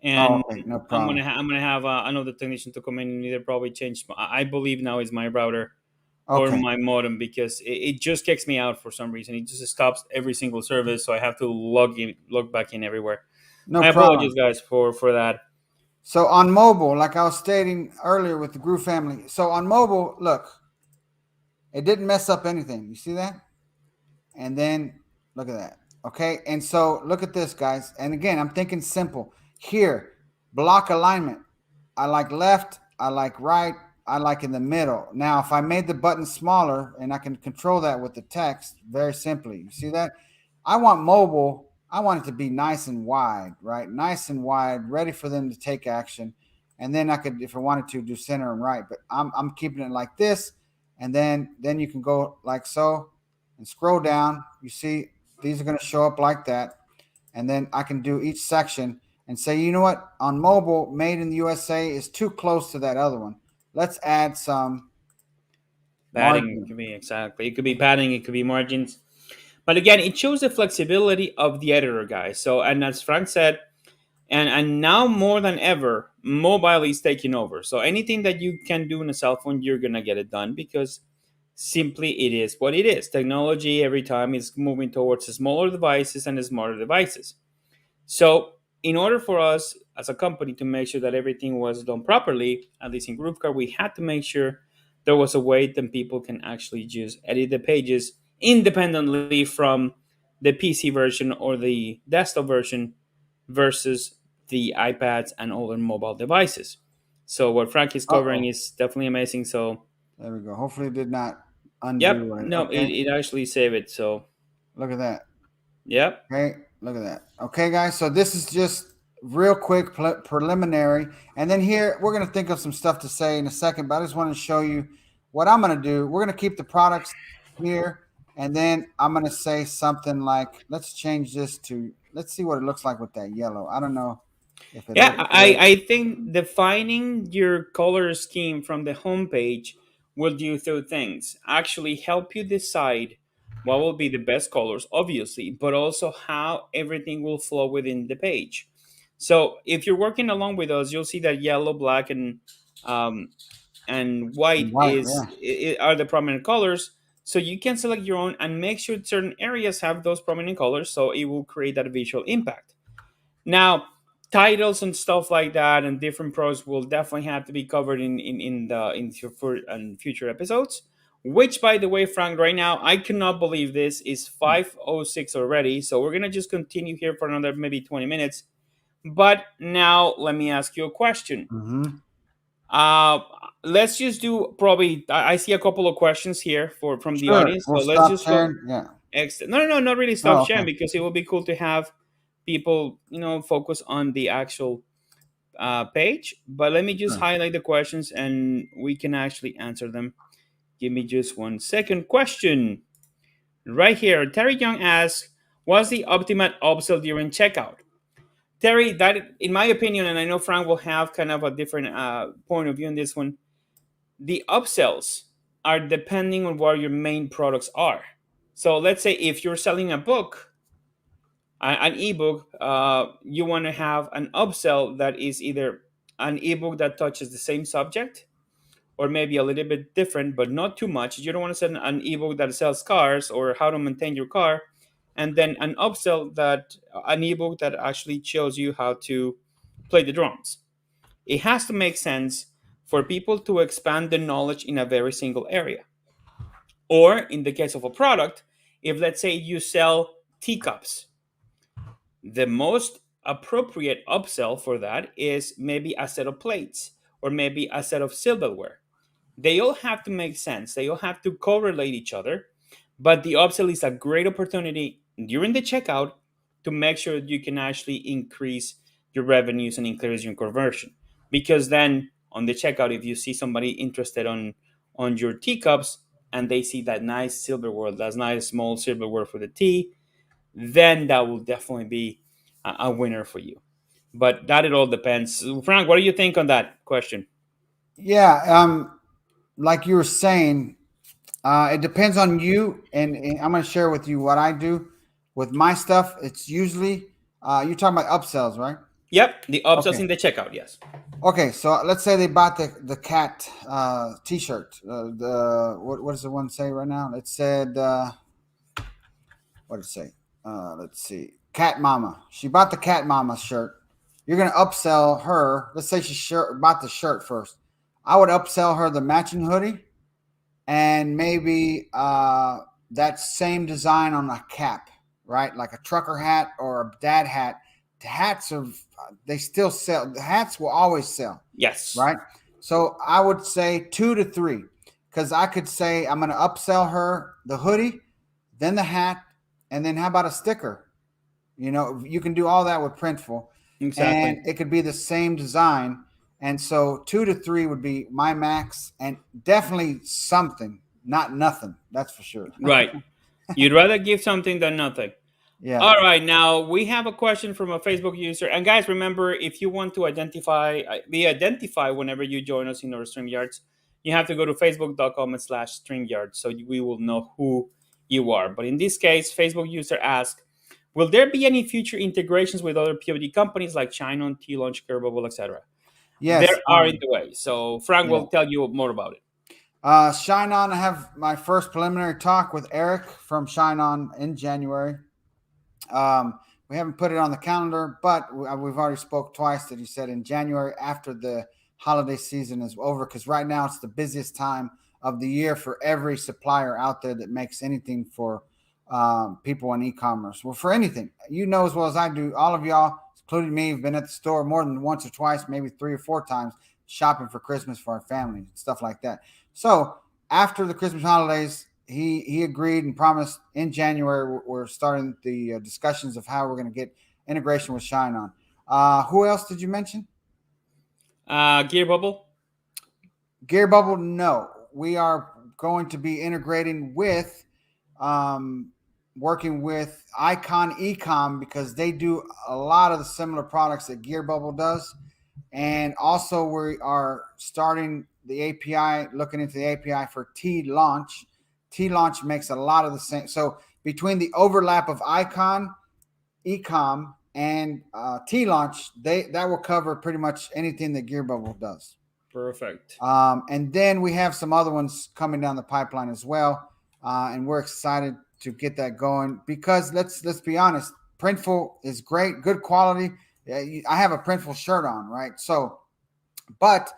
Oh, and okay, no problem. I'm gonna have another technician to come in and either probably change. I believe now is my router or Okay, my modem because it just kicks me out for some reason. It just stops every single service, so I have to log back in everywhere. no I problem. apologize, guys, for that. So on mobile, like I was stating earlier with the Groove family. So on mobile, look, it didn't mess up anything. You see that? And then look at that. Okay. And so look at this, guys. And again, I'm thinking simple. Here, block alignment. I like left. I like right. I like in the middle. Now, if I made the button smaller and I can control that with the text very simply, you see that? I want mobile. I want it to be nice and wide, right? Nice and wide, ready for them to take action. And then I could, if I wanted to, do center and right. But I'm keeping it like this. And then you can go like so and scroll down. You see these are going to show up like that. And then I can do each section and say, you know what, on mobile, made in the USA is too close to that other one. Let's add some Padding margin. could be exactly. It could be padding. It could be margins. But again, it shows the flexibility of the editor, guys. So, and as Frank said, and now more than ever, mobile is taking over. So anything that you can do on a cell phone, you're gonna get it done because simply it is what it is. Technology every time is moving towards smaller devices and smarter devices. So, in order for us as a company to make sure that everything was done properly, at least in GrooveKart, we had to make sure there was a way that people can actually just edit the pages independently from the PC version or the desktop version versus the iPads and other mobile devices. So, what Frank is Uh covering oh. is definitely amazing. So, There we go. Hopefully it did not yep, undo it. no, Okay. it actually saved it. So, Look at that. yep. Okay, look at that. Okay, guys. So this is just real quick preliminary, and then here we're gonna think of some stuff to say in a second. But I just want to show you what I'm gonna do. We're gonna keep the products here, and then I'm gonna say something like, "Let's change this to. Let's see what it looks like with that yellow." I don't know if it Yeah, looks good. I think defining your color scheme from the homepage will do two things. Actually help you decide what will be the best colors, obviously, but also how everything will flow within the page. So if you're working along with us, you'll see that yellow, black, um, and white White, yeah. are the prominent colors. So you can select your own and make sure certain areas have those prominent colors, so it will create that visual impact. Now, titles and stuff like that and different pros will definitely have to be covered in future episodes. Which, by the way, Frank, right now I cannot believe this is 5:06 already. So we're gonna just continue here for another maybe 20 minutes. But now let me ask you a question. Mm-hmm. Uh, let's just do probably. I see a couple of questions here for from the Sure. audience. We'll So let's stop just go. sharing. Yeah. No, no, no, not really stop Oh, sharing okay. because it will be cool to have people, focus on the actual page. But let me just Sure. highlight the questions and we can actually answer them. Give me just 1 second. Question right here. Terry Young asks, "What's the ultimate upsell during checkout?" Terry, that in my opinion, and I know Frank will have kind of a different point of view on this one. The upsells are depending on what your main products are. So let's say if you're selling a book, an ebook, you want to have an upsell that is either an ebook that touches the same subject or maybe a little bit different, but not too much. You don't want to sell an ebook that sells cars or how to maintain your car, and then an upsell that an ebook that actually shows you how to play the drums. It has to make sense for people to expand the knowledge in a very single area. Or in the case of a product, if let's say you sell teacups, the most appropriate upsell for that is maybe a set of plates or maybe a set of silverware. They all have to make sense, they all have to correlate each other, but the upsell is a great opportunity during the checkout to make sure that you can actually increase your revenues and increase your conversion. Because then on the checkout, if you see somebody interested on your teacups and they see that nice silverware, that nice small silverware for the tea, then that will definitely be a winner for you. But that it all depends. Frank, what do you think on that question? Yeah. Like you were saying, it depends on you, and I'm going to share with you what I do with my stuff. It's usually you're talking about upsells, right? Yep, the upsells Okay. in the checkout, yes. Okay. So let's say they bought the cat T-shirt. The what does the one say right now? It said what did it say? Let's see. Cat Mama. She bought the Cat Mama shirt. You're gonna upsell her. Let's say bought the shirt first. I would upsell her the matching hoodie and maybe that same design on a cap, right? Like a trucker hat or a dad hat. The hats are they still sell. The hats will always sell, Yes. right? So I would say 2 to 3, because I could say I'm going to upsell her the hoodie, then the hat, and then how about a sticker? You know, you can do all that with Printful, and Exactly. it could be the same design. And so 2 to 3 would be my max, and definitely something, not nothing. That's for sure. Right. You'd rather give something than nothing. Yeah. All right, now we have a question from a Facebook user. And guys, remember, if you want to be identified whenever you join us in our StreamYards, you have to go to facebook.com/StreamYard so we will know who you are. But in this case, Facebook user asked, will there be any future integrations with other POD companies like Chinon, T-Launch, Curvable, etc.? Yes. There are in the way. So Frank Yeah. will tell you more about it. Shine On. I have my first preliminary talk with Eric from Shine On in January. We haven't put it on the calendar, but we've already spoke twice that he said in January after the holiday season is over, because right now it's the busiest time of the year for every supplier out there that makes anything for people in e-commerce. Well, for anything, you know as well as I do, all of y'all, including me, have been at the store more than once or twice, maybe 3 or 4 times, shopping for Christmas for our family, stuff like that. So after the Christmas holidays, he agreed and promised in January we're starting the discussions of how we're going to get integration with Shine On. Who else did you mention? Gear Bubble. Gear Bubble. No, we are going to be integrating with, um, working with Icon Ecom, because they do a lot of the similar products that Gear Bubble does. And also, we are starting the API, looking into the API for T Launch. T Launch makes a lot of the same. So between the overlap of Icon, Ecom, and T Launch, that will cover pretty much anything that Gear Bubble does. Perfect. And then we have some other ones coming down the pipeline as well, and we're excited to get that going, because let's be honest, Printful is great, good quality. I have a Printful shirt on, right? So, but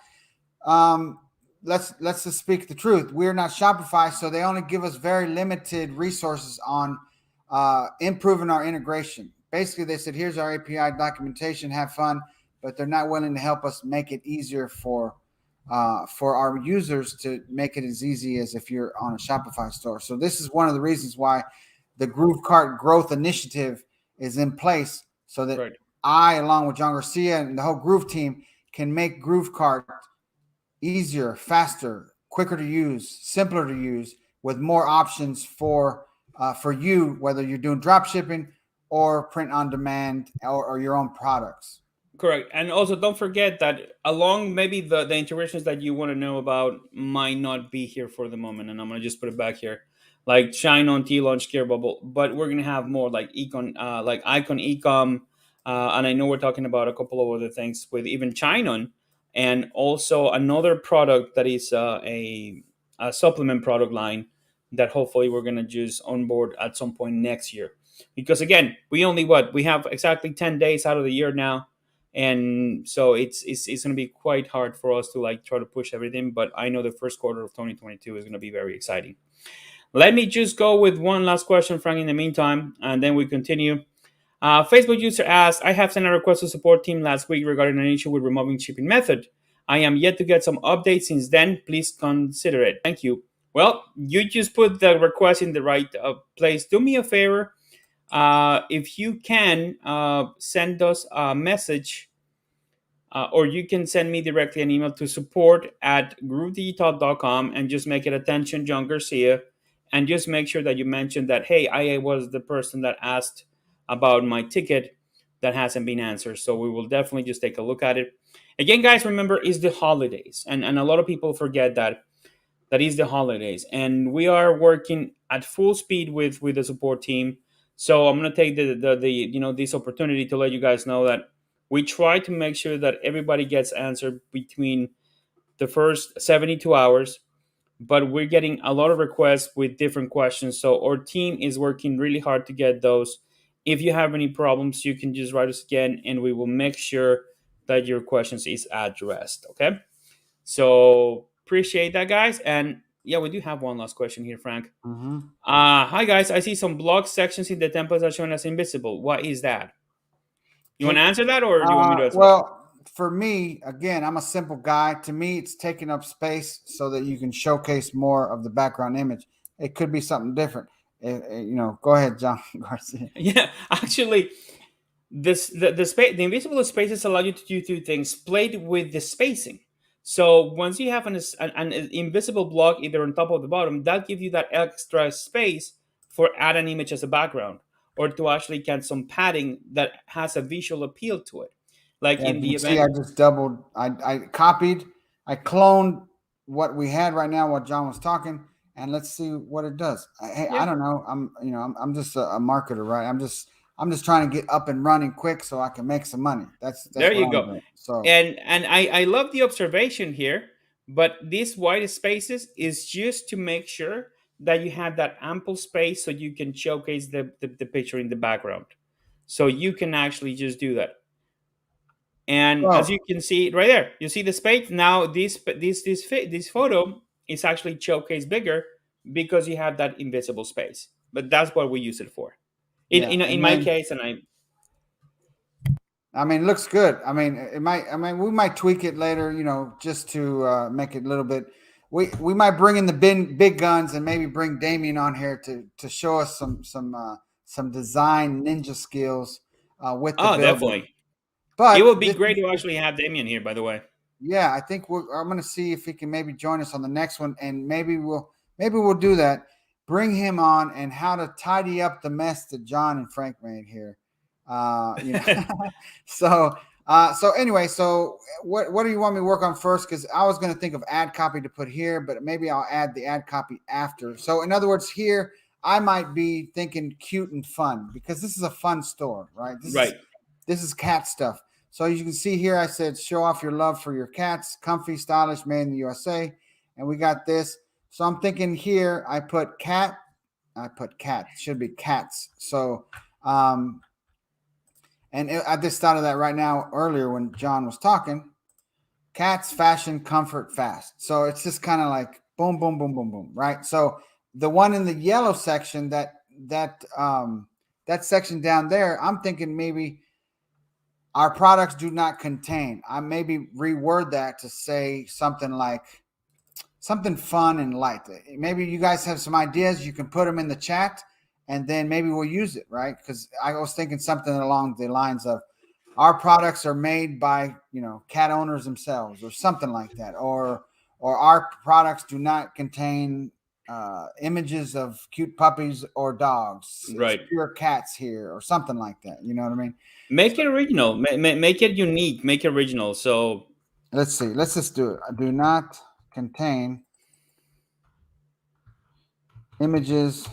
um, let's just speak the truth. We're not Shopify, so they only give us very limited resources on improving our integration. Basically, they said, "Here's our API documentation. Have fun," but they're not willing to help us make it easier for our users to make it as easy as if you're on a Shopify store. So this is one of the reasons why the GrooveKart growth initiative is in place, so that Right. I, along with John Garcia and the whole Groove team, can make GrooveKart easier, faster, quicker to use, simpler to use, with more options for you, whether you're doing drop shipping or print on demand, or your own products. Correct. And also don't forget that along maybe the integrations that you want to know about might not be here for the moment. And I'm gonna just put it back here. Like Shine on T Launch Care Bubble, but we're gonna have more like Icon Ecom. And I know we're talking about a couple of other things with even Chinon, and also another product that is a supplement product line that hopefully we're gonna just onboard at some point next year. Because again, we have exactly 10 days out of the year now, and so it's going to be quite hard for us to like try to push everything, but I know the first quarter of 2022 is going to be very exciting. Let me just go with one last question, Frank, in the meantime, and then we continue. Facebook user asked, I have sent a request to support team last week regarding an issue with removing shipping method. I am yet to get some updates since then. Please consider it. Thank you. Well, you just put the request in the right place. Do me a favor. If you can send us a message, or you can send me directly an email to support@groovedigital.com, and just make it attention John Garcia, and just make sure that you mention that, hey, I was the person that asked about my ticket that hasn't been answered. So we will definitely just take a look at it. Again, guys, remember, it's the holidays, and a lot of people forget that is the holidays, and we are working at full speed with the support team. So I'm going to take the this opportunity to let you guys know that we try to make sure that everybody gets answered between the first 72 hours, but we're getting a lot of requests with different questions, so our team is working really hard to get those. If you have any problems, you can just write us again, and we will make sure that your questions is addressed. Okay, so appreciate that, guys. And yeah, we do have one last question here, Frank. Mm-hmm. Hi guys, I see some blog sections in the templates are showing as invisible. What is that? You want to answer that, or do you want me to answer that? Well, for me, again, I'm a simple guy. To me, it's taking up space so that you can showcase more of the background image. It could be something different. Go ahead, John Garcia. Yeah, actually, this the space, the invisible spaces allow you to do two things: play with the spacing. So once you have an invisible block either on top or the bottom, that gives you that extra space for add an image as a background. or to actually get some padding that has a visual appeal to it. Like Yeah, in you the can see event. I just doubled. I copied, I cloned what we had right now while John was talking, and let's see what it does. Hey, Yeah, I don't know. I'm just a marketer, right? I'm just trying to get up and running quick so I can make some money. That's there what you I'm go. doing. So And I love the observation here, but these white spaces is just to make sure that you have that ample space so you can showcase the picture in the background. So you can actually just do that. And as oh you can see right there, you see the space. Now this photo is actually showcased bigger because you have that invisible space. But that's what we use it for. In yeah, in, in and my then case, and I I mean, it looks good. I mean, it might. I mean, we might tweak it later, just to make it a little bit. We might bring in the big guns and maybe bring Damien on here to show us some design ninja skills with the oh, building. definitely, it But would be this great is to just, actually have Damien here. By the way. yeah, I think I'm going to see if he can maybe join us on the next one, and maybe we'll do that. Bring him on and how to tidy up the mess that John and Frank made here. So so anyway, so what do you want me to work on first? Because I was going to think of ad copy to put here, but maybe I'll add the ad copy after. So in other words, here I might be thinking cute and fun because this is a fun store, right? This is Right. this is cat stuff. So as you can see here, I said show off your love for your cats, comfy, stylish, made in the USA, and we got this. So I'm thinking here I put cat. I put cat. It should be cats. So I just thought of that right now earlier when John was talking. Cats, fashion, comfort, fast. So it's just kind of like boom, boom, boom, boom, boom, right? So the one in the yellow section, that section down there, I'm thinking maybe our products do not contain. I maybe reword that to say something like something fun and light. Maybe you guys have some ideas. You can put them in the chat, and then maybe we'll use it, right? Because I was thinking something along the lines of our products are made by cat owners themselves, or something like that, or our products do not contain images of cute puppies or dogs. It's Right. pure cats here, or something like that. You know what I mean? Make So it original. Make it unique. Make it original. So let's see. Let's just do it. Do not contain images,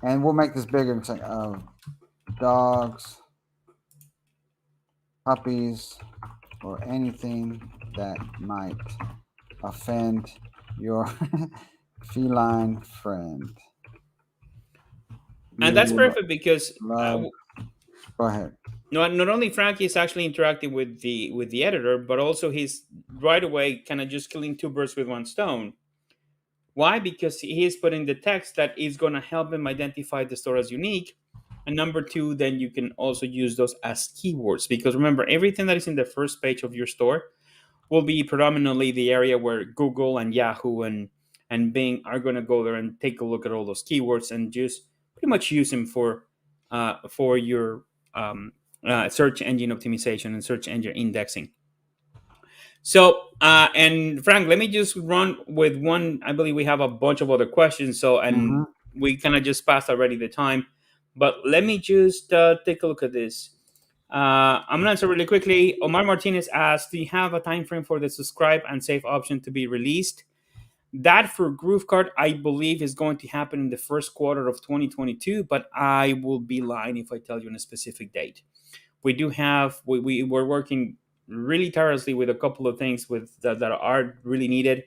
and we'll make this bigger and say dogs, puppies, or anything that might offend your feline friend. and You that's will perfect because love. Go ahead. not only Frankie is actually interacting with the editor, but also he's right away kind of just killing two birds with one stone. Why? Because he is putting the text that is going to help him identify the store as unique. And number two, then you can also use those as keywords because remember, everything that is in the first page of your store will be predominantly the area where Google and Yahoo and Bing are going to go there and take a look at all those keywords and just pretty much use them for your search engine optimization and search engine indexing. So, and Frank, let me just run with one. I believe we have a bunch of other questions. So, and Mm-hmm. we kind of just passed already the time, but let me just take a look at this. I'm gonna answer really quickly. Omar Martinez asked, "Do you have a time frame for the subscribe and save option to be released?" That for GrooveKart, I believe, is going to happen in the first quarter of 2022, but I will be lying if I tell you on a specific date. We do have we're working really tirelessly with a couple of things that are really needed,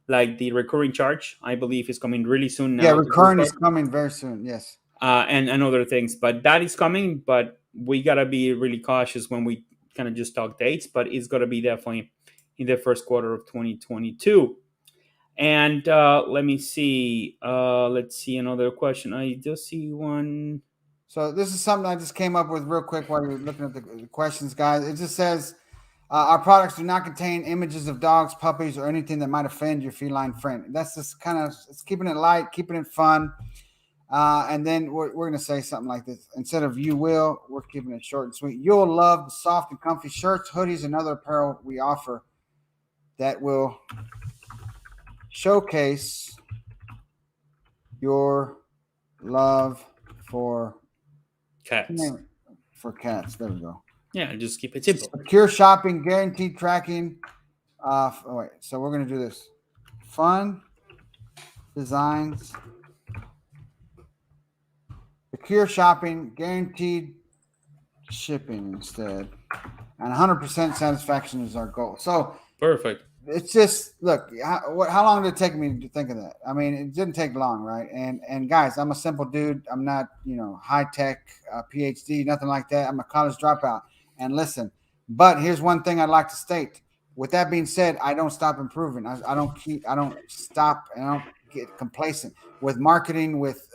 like the recurring charge. I believe is coming really soon Yeah, now to recurring GrooveKart, is coming very soon. Yes. and other things. But that is coming. But we gotta be really cautious when we kind of just talk dates. But it's gonna be definitely in the first quarter of 2022. And let me see. Let's see another question. I just see one. So this is something I just came up with real quick while you're looking at the questions, guys. It just says our products do not contain images of dogs, puppies, or anything that might offend your feline friend. That's just kind of it's keeping it light, keeping it fun. And then we're going to say something like this. Instead of you will, we're keeping it short and sweet. You'll love the soft and comfy shirts, hoodies, and other apparel we offer that will showcase your love for Cats. for cats. There we go. Yeah, just keep it simple. Secure shopping, guaranteed tracking. Wait, so we're gonna do this. Fun designs, secure shopping, guaranteed shipping instead, and 100% satisfaction is our goal. So Perfect. it's just look. How long did it take me to think of that? I mean, it didn't take long, right? And guys, I'm a simple dude. I'm not high tech, PhD, nothing like that. I'm a college dropout. And listen, but here's one thing I'd like to state. With that being said, I don't stop improving. I don't stop, and I don't get complacent with marketing, with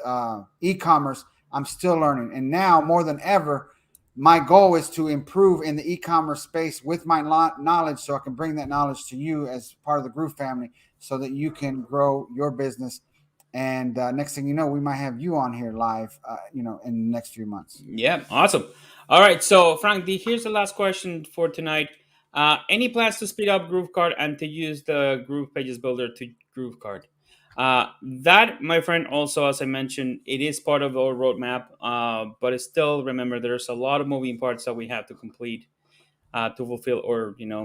e-commerce. I'm still learning, and now more than ever, my goal is to improve in the e-commerce space with my knowledge, so I can bring that knowledge to you as part of the Groove family, so that you can grow your business. And next thing you know, we might have you on here live, in the next few months. Yeah, awesome. All right, so Frank, here's the last question for tonight. Any plans to speed up GrooveKart and to use the Groove Pages Builder to GrooveKart? That, my friend, also, as I mentioned, it is part of our roadmap, but it's still, remember, there's a lot of moving parts that we have to complete to fulfill our Yeah,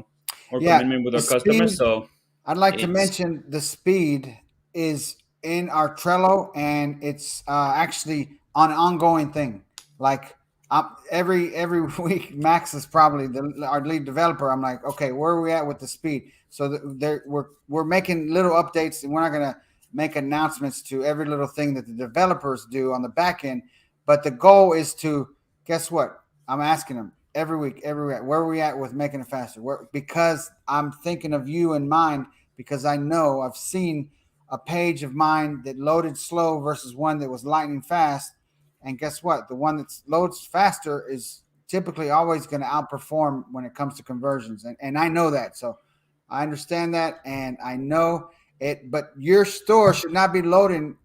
commitment with the our customers. speed. So I'd like to it's mention the speed is in our Trello, and it's actually an ongoing thing. Like every week, Max is probably our lead developer. I'm like, okay, where are we at with the speed? So we're making little updates, and we're not gonna make announcements to every little thing that the developers do on the back end. But the goal is to guess what? I'm asking them every week, where are we at with making it faster? Because I'm thinking of you in mind, because I know I've seen a page of mine that loaded slow versus one that was lightning fast. And guess what? The one that loads faster is typically always going to outperform when it comes to conversions. And I know that. So I understand that, and I know it. But your store should not be loading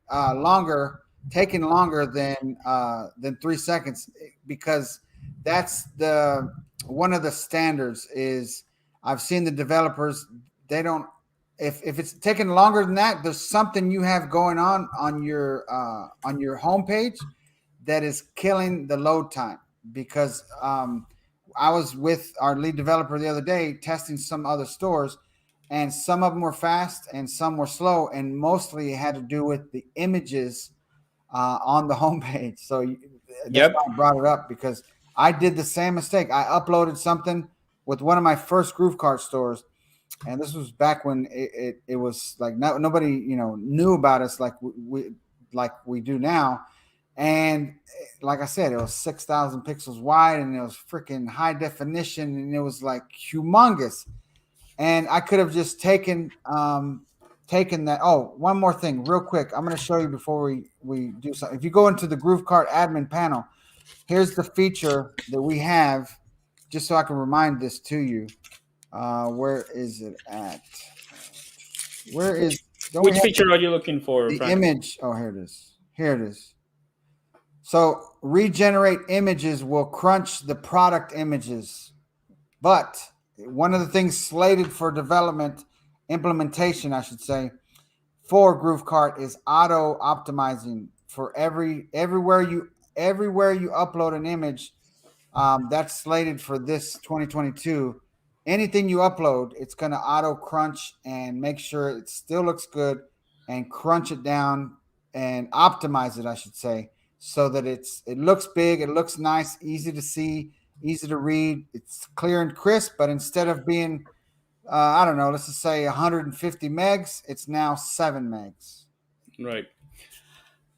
taking longer than 3 seconds, because that's the one of the standards. Is I've seen the developers, they don't, if it's taking longer than that, there's something you have going on your homepage that is killing the load time. Because I was with our lead developer the other day testing some other stores, and some of them were fast and some were slow, and mostly it had to do with the images on the homepage. So that's yep, why I brought it up, because I did the same mistake. I uploaded something with one of my first GrooveKart stores, and this was back when it was like nobody knew about us like we do now. And like I said, it was 6,000 pixels wide, and it was freaking high definition, and it was like humongous. And I could have just taken that. Oh, one more thing, real quick. I'm going to show you before we do something. If you go into the GrooveKart admin panel, here's the feature that we have, just so I can remind this to you. Where is it at? Where is? Don't we which have feature are you looking for, the Frank? image? Oh, here it is. Here it is. So regenerate images will crunch the product images, but one of the things slated for development implementation, I should say, for GrooveKart is auto optimizing for everywhere you upload an image. That's slated for this 2022. Anything you upload, it's going to auto crunch and make sure it still looks good, and crunch it down and optimize it, I should say, so that it looks big, it looks nice, easy to see, easy to read, it's clear and crisp. But instead of being I don't know, let's just say 150 megs, it's now 7 megs. Right.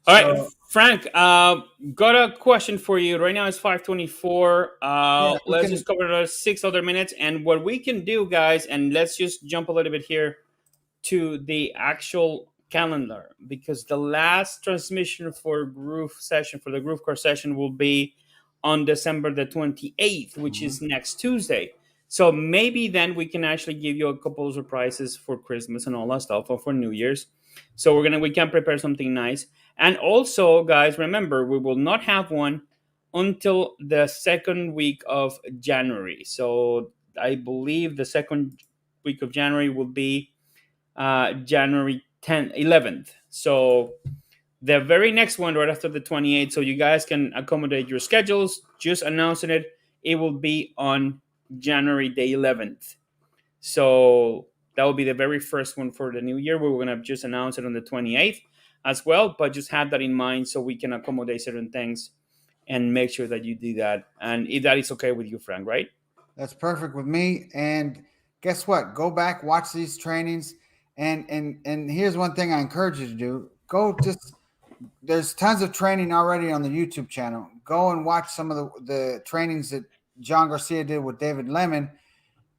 All right, So Frank. Got a question for you. Right now it's 5:24. yeah, we Let's can. just cover another 6 other minutes, and what we can do, guys, and let's just jump a little bit here to the actual calendar, because the last transmission for the Groove Core session will be on December the 28th, which Mhm. is next Tuesday. So maybe then we can actually give you a couple of surprises for Christmas and all that stuff, or for New Year's. So we can prepare something nice. And also, guys, remember, we will not have one until the second week of January. So I believe the second week of January will be January 10th, 11th. So The very next one, right after the 28th, so you guys can accommodate your schedules, just announcing it. It will be on January the 11th. So that will be the very first one for the new year. We're going to just announce it on the 28th as well, but just have that in mind so we can accommodate certain things and make sure that you do that. And if that is okay with you, Frank, right? That's perfect with me. And guess what? Go back, watch these trainings, and here's one thing I encourage you to do. Go just there's tons of training already on the YouTube channel. Go and watch some of the trainings that John Garcia did with David Lemon.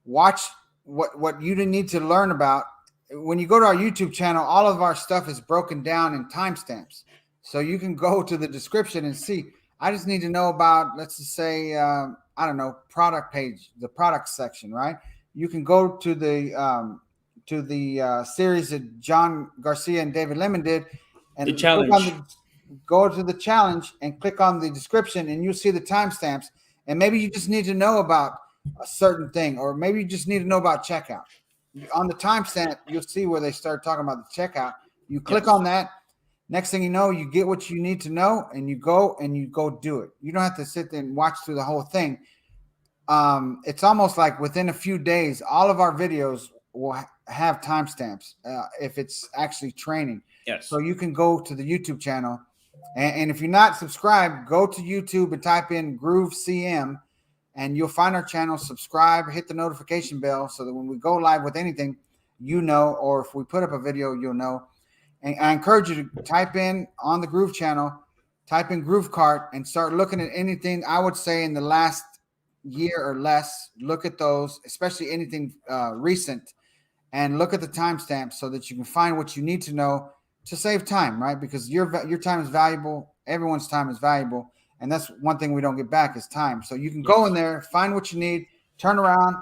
Watch what you need to learn about. When you go to our YouTube channel, all of our stuff is broken down in timestamps. So you can go to the description and see. I just need to know about, let's just say, I don't know, product page, the product section, right? You can go to the series that John Garcia and David Lemon did, The and challenge. go to the challenge and click on the description, and you'll see the timestamps. And maybe you just need to know about a certain thing, or maybe you just need to know about checkout. On the timestamp, you'll see where they start talking about the checkout. You click Yes. on that. Next thing you know, you get what you need to know, and you go do it. You don't have to sit there and watch through the whole thing. It's almost like within a few days, all of our videos will have timestamps if it's actually training. Yes. So you can go to the YouTube channel, and if you're not subscribed, go to YouTube and type in GrooveCM, and you'll find our channel. Subscribe, hit the notification bell so that when we go live with anything, you know, or if we put up a video, you'll know. And I encourage you to type in on the Groove channel, type in GrooveKart, and start looking at anything. I would say in the last year or less, look at those, especially anything recent, and look at the timestamps so that you can find what you need to know to save time, right? Because your time is valuable. Everyone's time is valuable. And that's one thing we don't get back is time. So you can go in there, find what you need, turn around,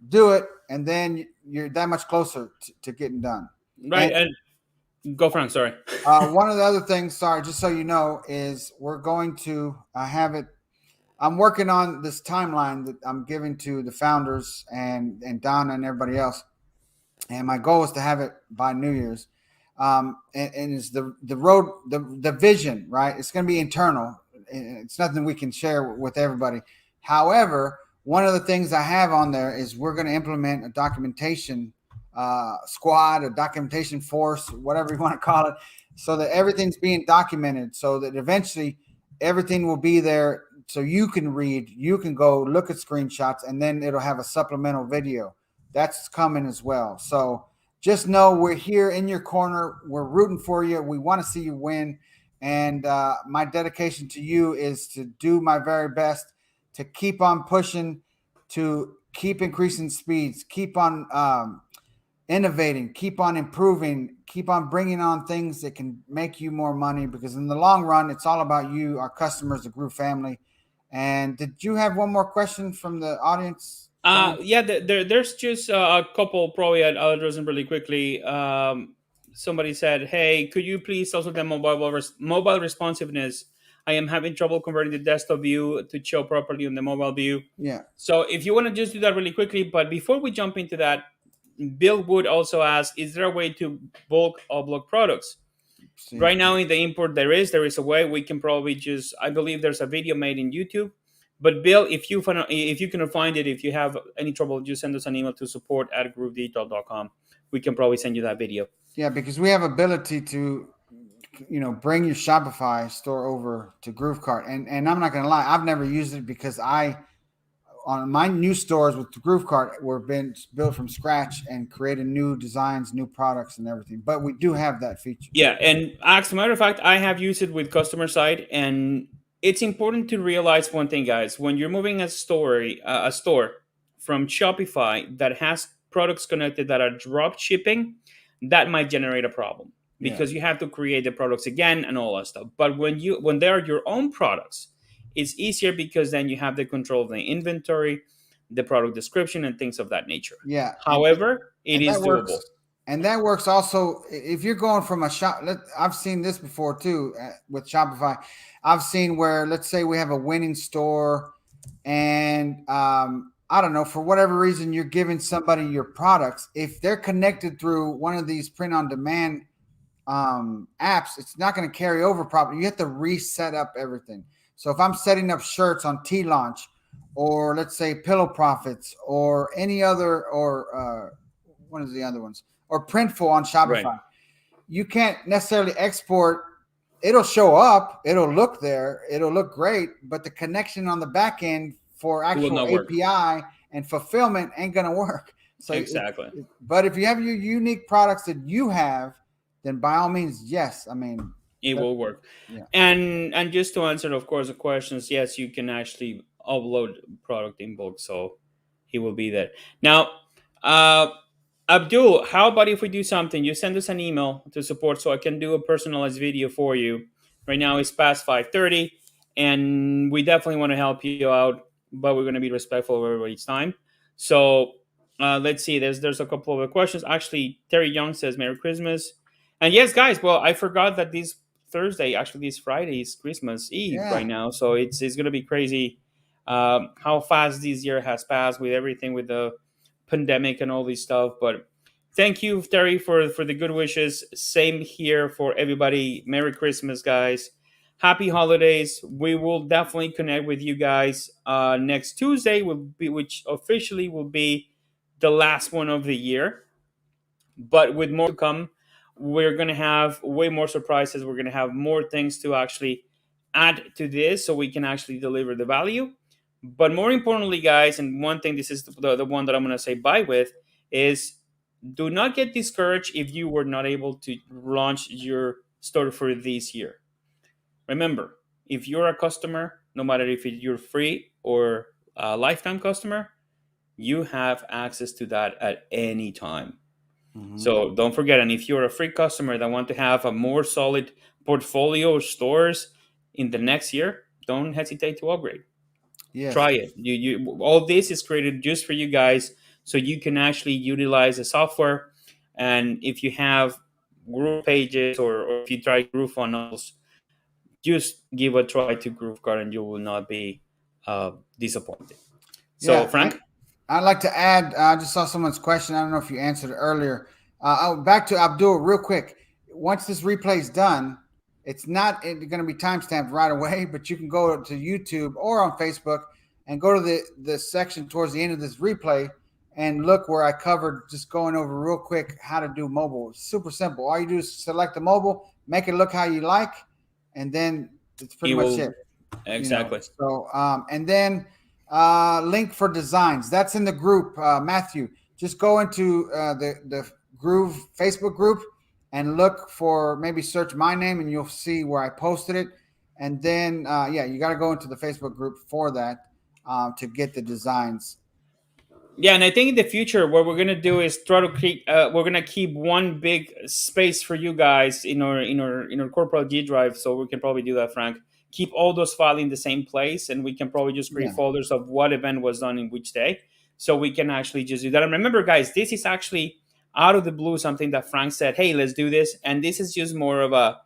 do it, and then you're that much closer to getting done. Right. And go, Frank. Sorry. One of the other things, sorry, just so you know, is we're going to have it. I'm working on this timeline that I'm giving to the founders and Donna and everybody else. And my goal is to have it by New Year's. And it's the road, the vision, right? It's going to be internal. It's nothing we can share with everybody. However, one of the things I have on there is we're going to implement a documentation squad, a documentation force, whatever you want to call it, so that everything's being documented, so that eventually everything will be there so you can read, you can go look at screenshots, and then it'll have a supplemental video. That's coming as well. So just know we're here in your corner. We're rooting for you. We want to see you win. And my dedication to you is to do my very best to keep on pushing, to keep increasing speeds, keep on innovating, keep on improving, keep on bringing on things that can make you more money, because in the long run, it's all about you, our customers, the Groove family. And did you have one more question from the audience, John? Yeah, there's just a couple. Probably I'll address them really quickly. Somebody said, "Hey, could you please also the mobile responsiveness? I am having trouble converting the desktop view to show properly on the mobile view." Yeah. So if you want to just do that really quickly, but before we jump into that, Bill Wood also asked, "Is there a way to bulk upload products?" See. Right now in the import, there is a way. We can probably just, I believe there's a video made in YouTube. But Bill, if you cannot find it, if you have any trouble, just send us an email to support@groovedigital.com. We can probably send you that video. Yeah, because we have ability to, bring your Shopify store over to GrooveKart. And I'm not going to lie, I've never used it because on my new stores with the GrooveKart were been built from scratch and created new designs, new products, and everything. But we do have that feature. Yeah, and as a matter of fact, I have used it with customer side, and it's important to realize one thing, guys. When you're moving a store from Shopify that has products connected that are drop shipping, that might generate a problem because you have to create the products again and all that stuff. But when they are your own products, it's easier because then you have the control of the inventory, the product description, and things of that nature. Yeah. However, it And is that works. doable. And that works also if you're going from a shop. I've seen this before too with Shopify. I've seen where, let's say we have a winning store, and I don't know, for whatever reason, you're giving somebody your products. If they're connected through one of these print on demand apps, it's not going to carry over properly. You have to reset up everything. So if I'm setting up shirts on T Launch, or let's say Pillow Profits, or any other, or what is the other ones, or Printful on Right. Shopify, you can't necessarily export. It'll show up, it'll look there, it'll look great, but the connection on the back end for It will actual not work. API and fulfillment ain't gonna work. So, Exactly. but if you have your unique products that you have, then by all means, yes. I mean, It that, will work. yeah, And just to answer, of course, the questions, yes, you can actually upload product in bulk, so he will be there. Now, uh, Abdul, how about if we do something? You send us an email to support so I can do a personalized video for you. Right now it's past 5:30, and we definitely want to help you out, but we're going to be respectful of everybody's time. So let's see. There's a couple of questions. Actually, Terry Young says Merry Christmas, and yes, guys. Well, I forgot that this Thursday, actually this Friday, is Christmas Eve right yeah. now, so it's going to be crazy how fast this year has passed with everything with the pandemic and all this stuff. But thank you, Terry, for the good wishes. Same here for everybody. Merry Christmas, guys. Happy holidays. We will definitely connect with you guys next Tuesday, which officially will be the last one of the year. But with more to come, we're going to have way more surprises. We're going to have more things to actually add to this so we can actually deliver the value. But more importantly, guys, and one thing, this is the one that I'm going to say bye with, is do not get discouraged if you were not able to launch your store for this year. Remember, if you're a customer, no matter if you're free or a lifetime customer, you have access to that at any time. Mm-hmm. So don't forget, and if you're a free customer that want to have a more solid portfolio of stores in the next year, don't hesitate to upgrade. Yes. Try it. You all this is created just for you guys, so you can actually utilize the software. And if you have group pages or if you try GrooveFunnels, just give a try to GrooveKart, and you will not be disappointed. So, Yeah. Frank, I'd like to add, I just saw someone's question. I don't know if you answered it earlier. Back to Abdul, real quick. Once this replay is done, it's not going to be timestamped right away, but you can go to YouTube or on Facebook and go to the section towards the end of this replay and look where I covered, just going over real quick how to do mobile. It's super simple. All you do is select the mobile, make it look how you like, and then it's pretty he much it. will exactly. So and then link for designs, that's in the group. Matthew, just go into the Groove Facebook group and look for, maybe search my name and you'll see where I posted it. And then yeah, you got to go into the Facebook group for that to get the designs. Yeah, and I think in the future, what we're gonna do is try to keep. We're gonna keep one big space for you guys in our corporate G drive, so we can probably do that, Frank. Keep all those files in the same place, and we can probably just create Yeah. folders of what event was done in which day, so we can actually just do that. And remember, guys, this is actually out of the blue something that Frank said, "Hey, let's do this," and this is just more of a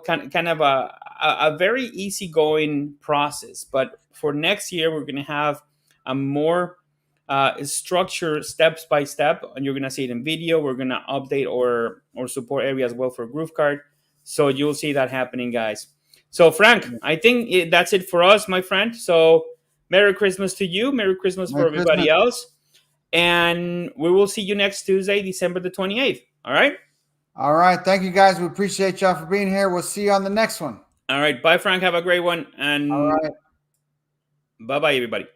kind of a very easygoing process. But for next year, we're gonna have a more structure steps by step, and you're gonna see it in video. We're gonna update or support area as well for GrooveKart, so you'll see that happening, guys. So Frank, I think that's it for us, my friend. So Merry Christmas to you, Merry Christmas for Merry everybody Christmas. else, and we will see you next Tuesday, December the 28th. All right. All right, thank you guys, we appreciate y'all for being here. We'll see you on the next one. All right. Bye, Frank. Have a great one, All and right. bye bye, everybody.